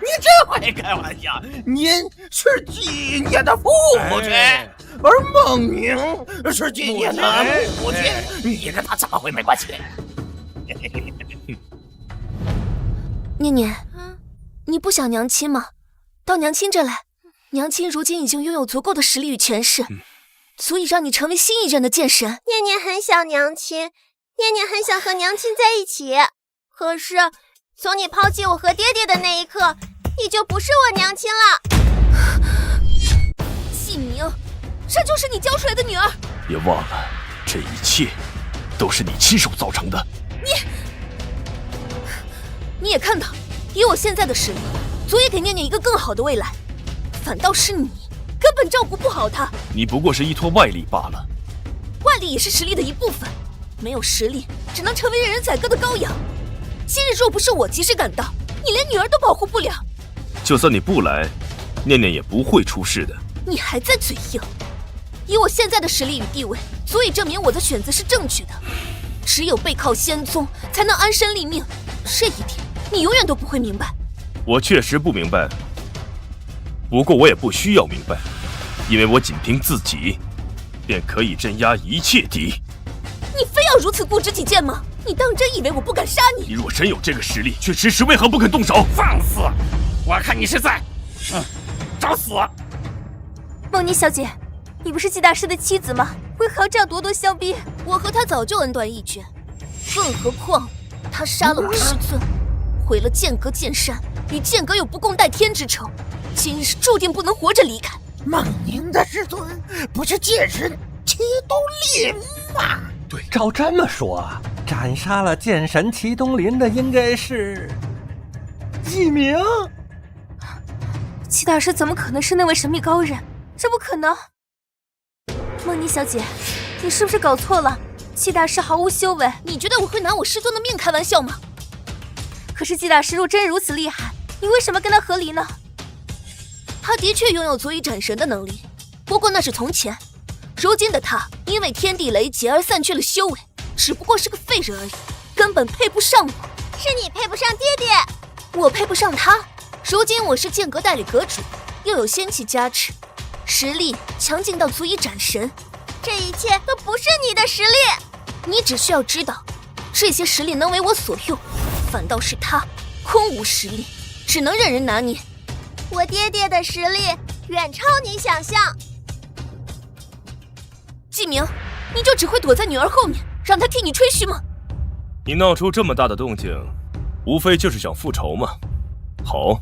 你真会开玩笑。您是纪念的父亲，而孟宁是纪念的母亲，你跟他怎么会没关系？念念，你不想娘亲吗？到娘亲这来，娘亲如今已经拥有足够的实力与权势，足以让你成为新一任的剑神。念念很想娘亲，念念很想和娘亲在一起，可是从你抛弃我和爹爹的那一刻，你就不是我娘亲了。纪明，这就是你教出来的女儿。别忘了，这一切都是你亲手造成的。你也看到，以我现在的实力，足以给念念一个更好的未来。反倒是你，根本照顾不好她。你不过是依托外力罢了。外力也是实力的一部分，没有实力，只能成为任人宰割的羔羊。今日若不是我及时赶到，你连女儿都保护不了。就算你不来，念念也不会出事的。你还在嘴硬，以我现在的实力与地位，足以证明我的选择是正确的。只有背靠仙宗，才能安身立命。这一点，你永远都不会明白。我确实不明白，不过我也不需要明白，因为我仅凭自己，便可以镇压一切敌。你非要如此固执己见吗？你当真以为我不敢杀你？你若真有这个实力，却迟迟为何不肯动手？放肆！我看你是在，找死！梦妮小姐，你不是季大师的妻子吗？为何要这样咄咄相逼？我和他早就恩断义绝，更何况他杀了我师尊，毁了剑阁剑山，与剑阁有不共戴天之仇，今日注定不能活着离开。孟宁的师尊不是剑神祁东林吗？对，照这么说，斩杀了剑神祁东林的应该是纪明。季大师怎么可能是那位神秘高人？这不可能。梦妮小姐，你是不是搞错了？季大师毫无修为，你觉得我会拿我师尊的命开玩笑吗？可是季大师若真如此厉害，你为什么跟他和离呢？他的确拥有足以斩神的能力，不过那是从前。如今的他因为天地雷劫而散去了修为，只不过是个废人而已，根本配不上我。是你配不上爹爹，我配不上他。如今我是剑阁代理阁主，又有仙气加持，实力强劲到足以斩神。这一切都不是你的实力。你只需要知道，这些实力能为我所用，反倒是他空无实力，只能任人拿捏。我爹爹的实力远超你想象。纪明，你就只会躲在女儿后面，让她替你吹嘘吗？你闹出这么大的动静，无非就是想复仇嘛。好，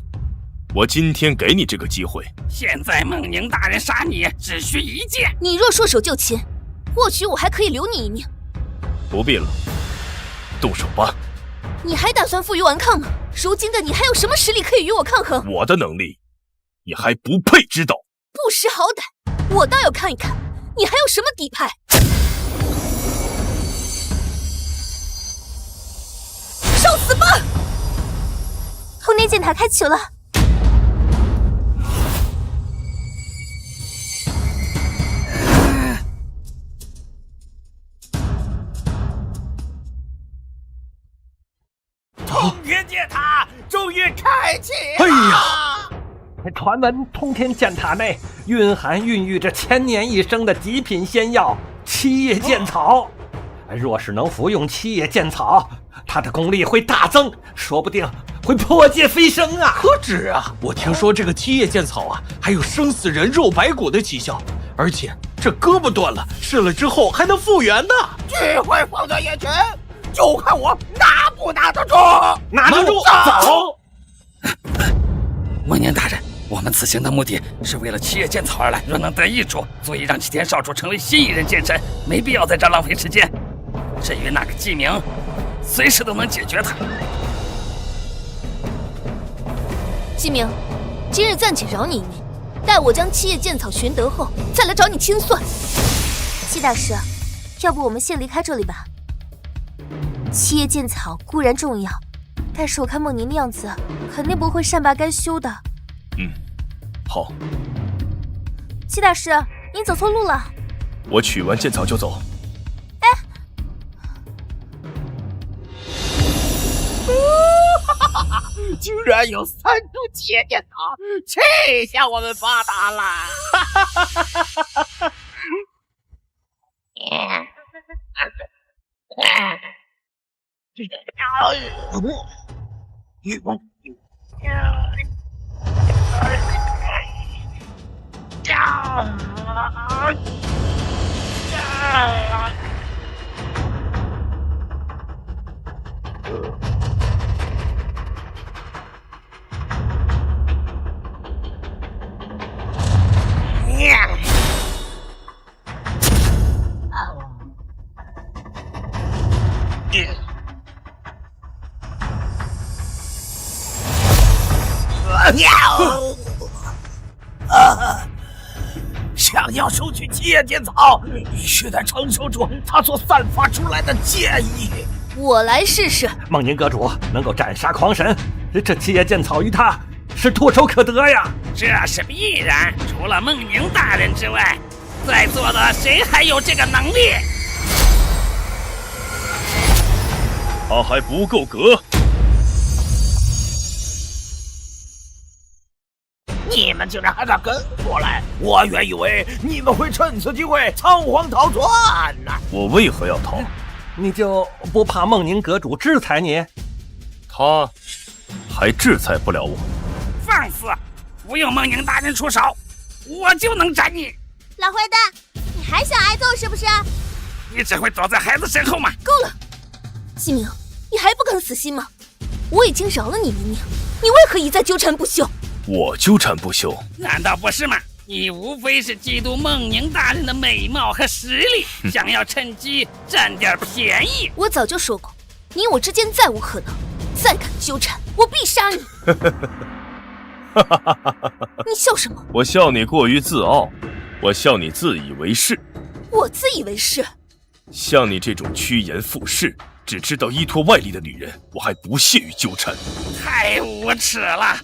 我今天给你这个机会。现在孟宁大人杀你只需一剑，你若束手就擒，或许我还可以留你一命。不必了，动手吧。你还打算负隅顽抗吗？如今的你还有什么实力可以与我抗衡？我的能力，你还不配知道。不识好歹，我倒要看一看，你还有什么底牌？受死吧！通天剑塔开启了。通天剑塔终于开启了！哎呀！传闻通天剑塔内蕴含孕育着千年一生的极品仙药七叶剑草，若是能服用七叶剑草，他的功力会大增，说不定会破界飞升啊！何止啊！我听说这个七叶剑草啊，还有生死人肉白骨的奇效，而且这胳膊断了，试了之后还能复原呢。机会放在眼前，就看我拿不拿得住！拿得住，走！孟宁大人，我们此行的目的是为了七叶剑草而来，若能得益处，足以让齐天少主成为新一任剑神，没必要在这浪费时间。至于那个纪明，随时都能解决他。纪明，今日暂且饶你一命，待我将七叶剑草寻得后，再来找你清算。季大师，要不我们先离开这里吧？七叶剑草固然重要，但是我看孟宁的样子，肯定不会善罢甘休的。好。季大师，您走错路了。我取完剑草就走。居然有3株七叶剑草，这下我们发达了！想要收取七叶剑草，必须得承受住它所散发出来的剑意。我来试试。孟宁阁主能够斩杀狂神，这七叶剑草于他是唾手可得呀！这是必然，除了孟宁大人之外，在座的谁还有这个能力？他还不够格。你们竟然还敢跟过来！我原以为你们会趁此机会仓皇逃窜呢。我为何要逃？你就不怕孟宁阁主制裁你？他还制裁不了我。放肆！不用孟宁大人出手，我就能斩你！老坏蛋，你还想挨揍是不是？你只会躲在孩子身后吗？够了，季明，你还不肯死心吗？我已经饶了你一命，你为何一再纠缠不休？我纠缠不休？难道不是吗？你无非是嫉妒孟宁大人的美貌和实力，想要趁机占点便宜。我早就说过，你我之间再无可能，再敢纠缠，我必杀你！你笑什么？我笑你过于自傲，我笑你自以为是。我自以为是？像你这种趋炎附势，只知道依托外力的女人，我还不屑于纠缠。太无耻了！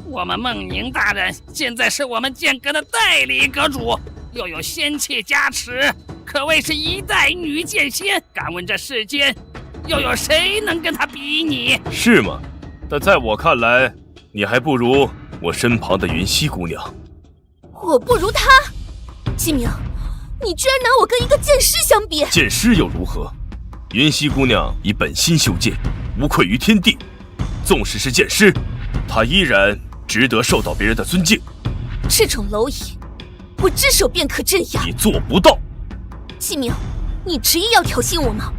我们孟宁大人现在是我们剑阁的代理阁主，又有仙气加持，可谓是一代女剑仙。敢问这世间，又有谁能跟她比拟？是吗？但在我看来，你还不如我身旁的云溪姑娘。我不如她？季明，你居然拿我跟一个剑师相比？剑师又如何？云溪姑娘以本心修剑，无愧于天地。纵使是剑师，她依然值得受到别人的尊敬。这种蝼蚁，我只手便可镇压。你做不到。季明，你执意要挑衅我吗？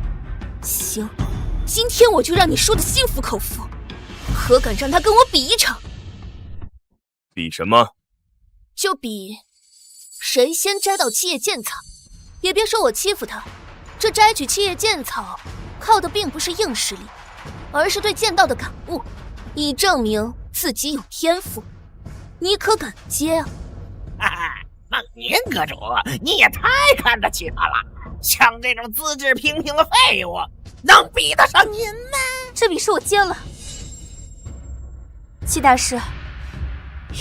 行，今天我就让你输得心服口服。可敢让他跟我比一场？比什么？就比谁先摘到七叶剑草。也别说我欺负他，这摘取七叶剑草靠的并不是硬实力，而是对剑道的感悟，以证明自己有天赋。你可敢接啊？孟宁阁主，你也太看得起他了！像这种资质平平的废物，能比得上您吗？这笔是我接了。季大师，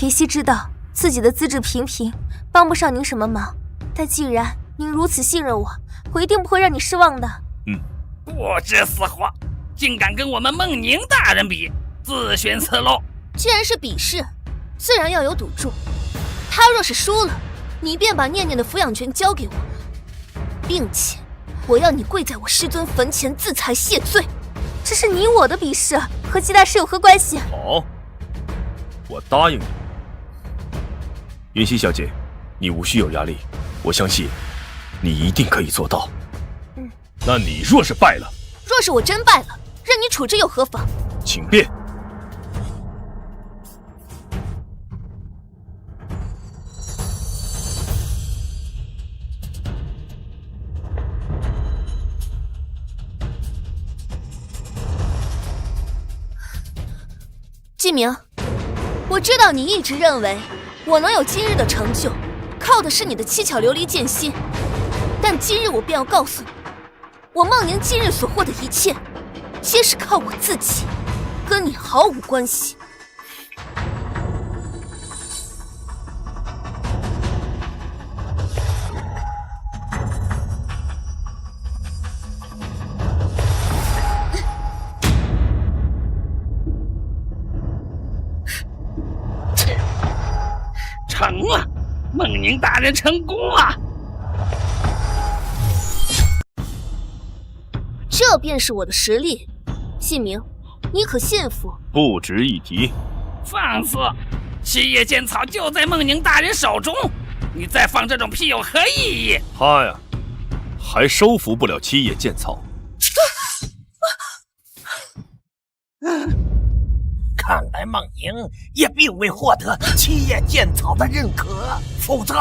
云溪知道自己的资质平平，帮不上您什么忙，但既然您如此信任我，我一定不会让你失望的。不知死活，竟敢跟我们孟宁大人比，自寻死路！既然是比试，自然要有赌注。他若是输了，你便把念念的抚养权交给我，并且我要你跪在我师尊坟前自裁谢罪。这是你我的比试，和季大师有何关系？好，我答应你。云溪小姐，你无需有压力，我相信你一定可以做到。那你若是败了，若是我真败了，任你处置又何妨？请便。季明，我知道你一直认为我能有今日的成就，靠的是你的七巧琉璃剑心。但今日我便要告诉你，我孟宁今日所获的一切，皆是靠我自己，跟你毫无关系。成了，孟宁大人成功了。这便是我的实力，季明，你可信服？不值一提。放肆！七叶剑草就在孟宁大人手中，你再放这种屁有何意义？他呀，还收服不了七叶剑草。看来孟宁也并未获得七叶剑草的认可，否则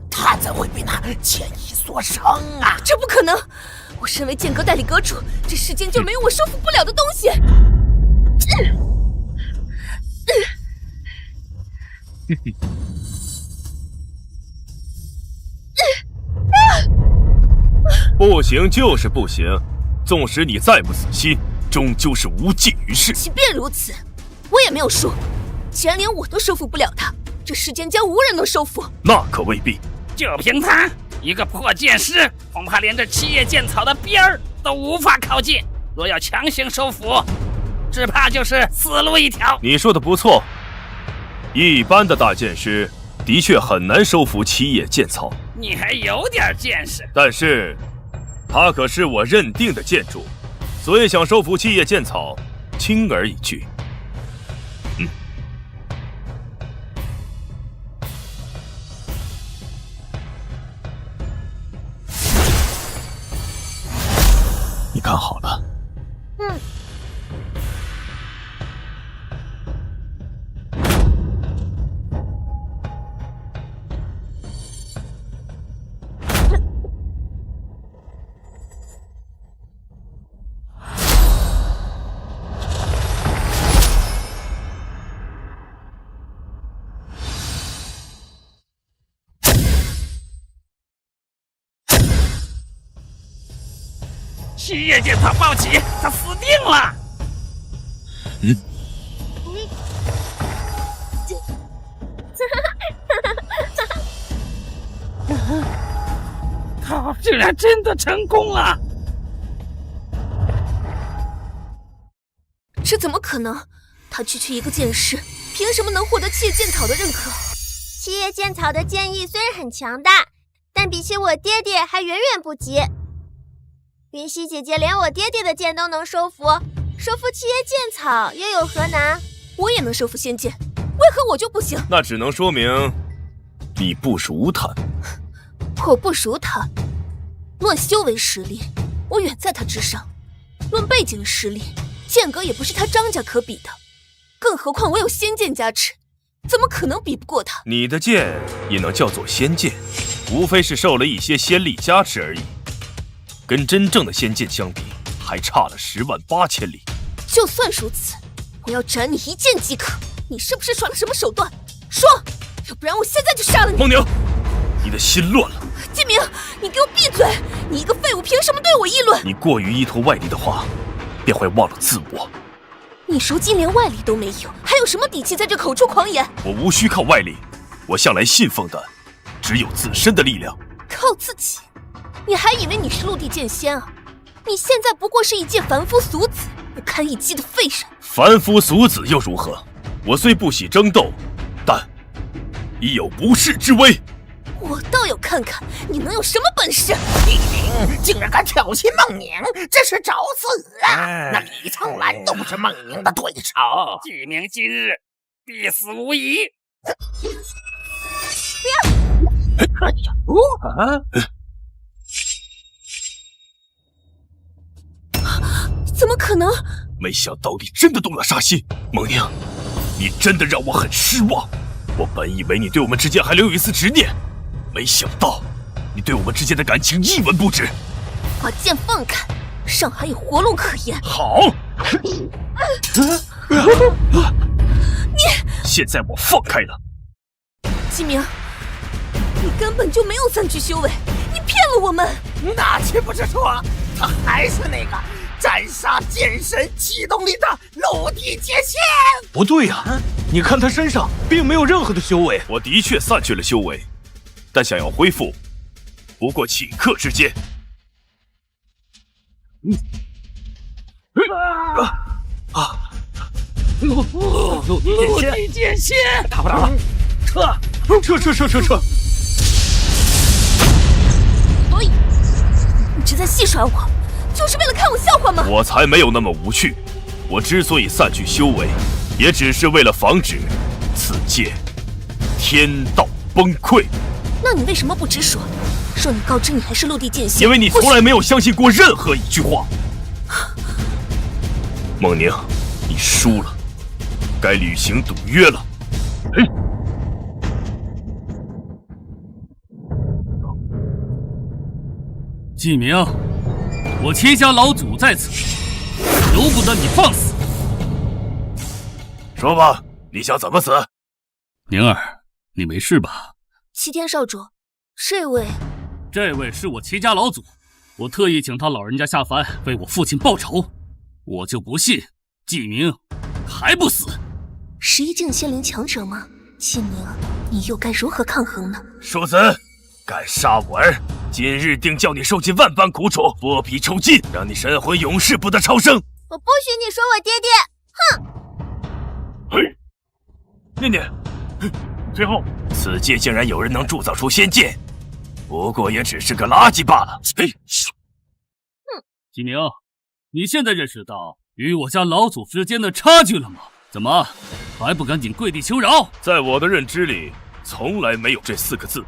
他怎会被那剑意所伤啊？这不可能！我身为剑阁代理阁主，这世间就没有我收服不了的东西。不行就是不行，纵使你再不死心，终究是无济于事。即便如此，我也没有输。既然连我都收服不了他，这世间将无人能收服。那可未必。就凭他一个破剑师，恐怕连这七叶剑草的边儿都无法靠近。若要强行收服，只怕就是死路一条。你说的不错，一般的大剑师的确很难收服七叶剑草。你还有点见识，但是他可是我认定的剑主，所以想收服七叶剑草，轻而易举。你看好了。七叶剑草暴起，他死定了。他居然真的成功了！这怎么可能？他区区一个剑师，凭什么能获得七叶剑草的认可？七叶剑草的剑意虽然很强大，但比起我爹爹还远远不及。云溪姐姐连我爹爹的剑都能收服，收服七叶剑草又有何难？我也能收服仙剑，为何我就不行？那只能说明你不如他。我不如他，论修为实力，我远在他之上；论背景实力，剑阁也不是他张家可比的。更何况我有仙剑加持，怎么可能比不过他？你的剑也能叫做仙剑，无非是受了一些仙力加持而已，跟真正的仙剑相比，还差了108000里。就算如此，我要斩你一剑即可。你是不是耍了什么手段？说，要不然我现在就杀了你！孟宁，你的心乱了。季明，你给我闭嘴！你一个废物，凭什么对我议论？你过于依托外力的话，便会忘了自我。你如今连外力都没有，还有什么底气在这口出狂言？我无需靠外力，我向来信奉的只有自身的力量。靠自己？你还以为你是陆地剑仙啊？你现在不过是一介凡夫俗子，不堪一击的废人。凡夫俗子又如何？我虽不喜争斗，但亦有不世之威。我倒要看看你能有什么本事！季明竟然敢挑衅孟宁，这是找死啊！那李苍兰都不是孟宁的对手。季明今日必死无疑。哎呀，怎么可能？没想到你真的动了杀心，孟宁，你真的让我很失望。我本以为你对我们之间还留有一丝执念，没想到你对我们之间的感情一文不值。把剑放开，尚还有活路可言。好，现在我放开了。季明，你根本就没有3具修为，你骗了我们。那岂不是说他还是那个斩杀剑神启动里的陆地剑仙？不对呀，你看他身上并没有任何的修为。我的确散去了修为，但想要恢复，不过顷刻之间。陆地剑仙，打不了了，撤！所以你这在戏耍我，就是为了看我笑话吗？我才没有那么无趣。我之所以散去修为，也只是为了防止此界天道崩溃。那你为什么不直说？说你告知你还是陆地剑仙？因为你从来没有相信过任何一句话。孟宁，你输了，该履行赌约了。季明，我戚家老祖在此，由不得你放肆。说吧，你想怎么死？宁儿，你没事吧？齐天少主，这位是我齐家老祖，我特意请他老人家下凡为我父亲报仇，我就不信季明还不死。11境仙灵强者吗？季明，你又该如何抗衡呢？庶子，敢杀我儿，今日定叫你受尽万般苦楚，剥皮抽筋，让你神魂永世不得超生。我不许你说我爹爹！哼！嘿，念念，最后，此界竟然有人能铸造出仙剑，不过也只是个垃圾罢了。嘿，纪明，你现在认识到与我家老祖之间的差距了吗？怎么还不赶紧跪地求饶？在我的认知里，从来没有这4个字。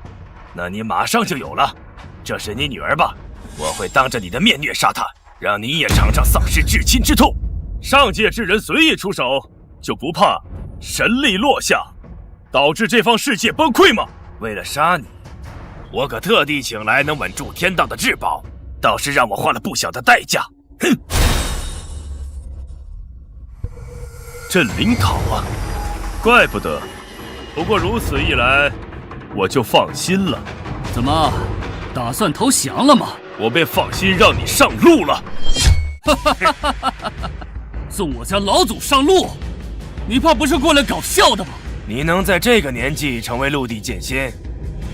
那你马上就有了。这是你女儿吧？我会当着你的面虐杀她，让你也尝尝丧失至亲之痛。上界之人随意出手，就不怕神力落下，导致这方世界崩溃吗？为了杀你，我可特地请来能稳住天道的至宝，倒是让我花了不小的代价。哼！镇灵塔啊，怪不得。不过如此一来，我就放心了。怎么，打算投降了吗？我便放心让你上路了。送我家老祖上路，你怕不是过来搞笑的吧？你能在这个年纪成为陆地剑仙，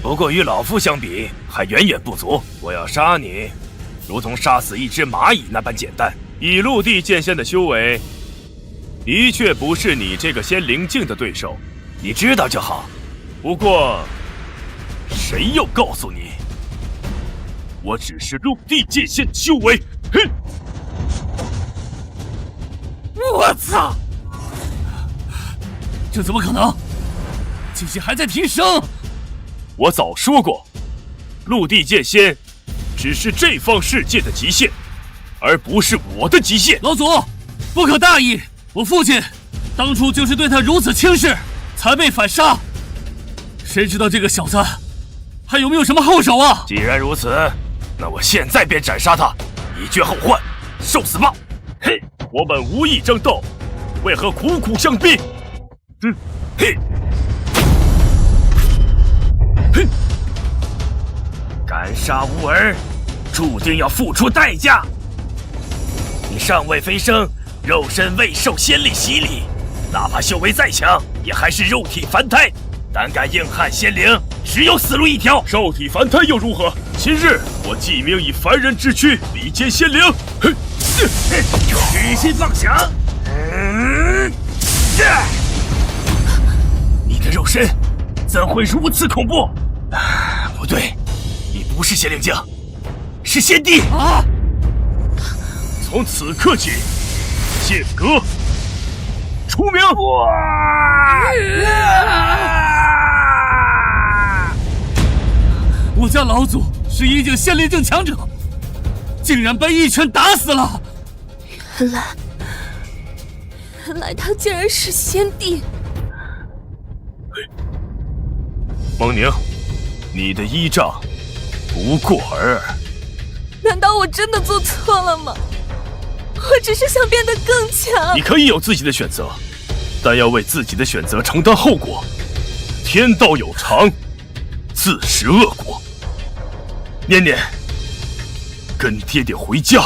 不过与老夫相比还远远不足。我要杀你，如同杀死一只蚂蚁那般简单。以陆地剑仙的修为，的确不是你这个仙灵境的对手，你知道就好。不过，谁又告诉你，我只是陆地剑仙的修为？哼！我操！这怎么可能？境界还在提升。我早说过，陆地剑仙只是这方世界的极限，而不是我的极限。老祖，不可大意。我父亲当初就是对他如此轻视，才被反杀。谁知道这个小子还有没有什么后手啊？既然如此，那我现在便斩杀他，以绝后患，受死吧！嘿，我们无意争斗，为何苦苦相逼？嘿，嘿，敢杀吾儿，注定要付出代价。你尚未飞升，肉身未受仙力洗礼，哪怕修为再强，也还是肉体凡胎。胆敢硬汉仙灵，只有死路一条。肉体凡胎又如何？今日我纪明以凡人之躯比肩仙灵。嘿，痴心妄想！你的肉身怎会如此恐怖？不对，你不是仙灵境，是仙帝啊！从此刻起，剑阁出名！我家老祖是一境仙灵境强者，竟然被一拳打死了。原来他竟然是仙帝。蒙宁，你的依仗不过尔尔。难道我真的做错了吗？我只是想变得更强。你可以有自己的选择，但要为自己的选择承担后果。天道有常，自食恶果。念念，跟爹爹回家。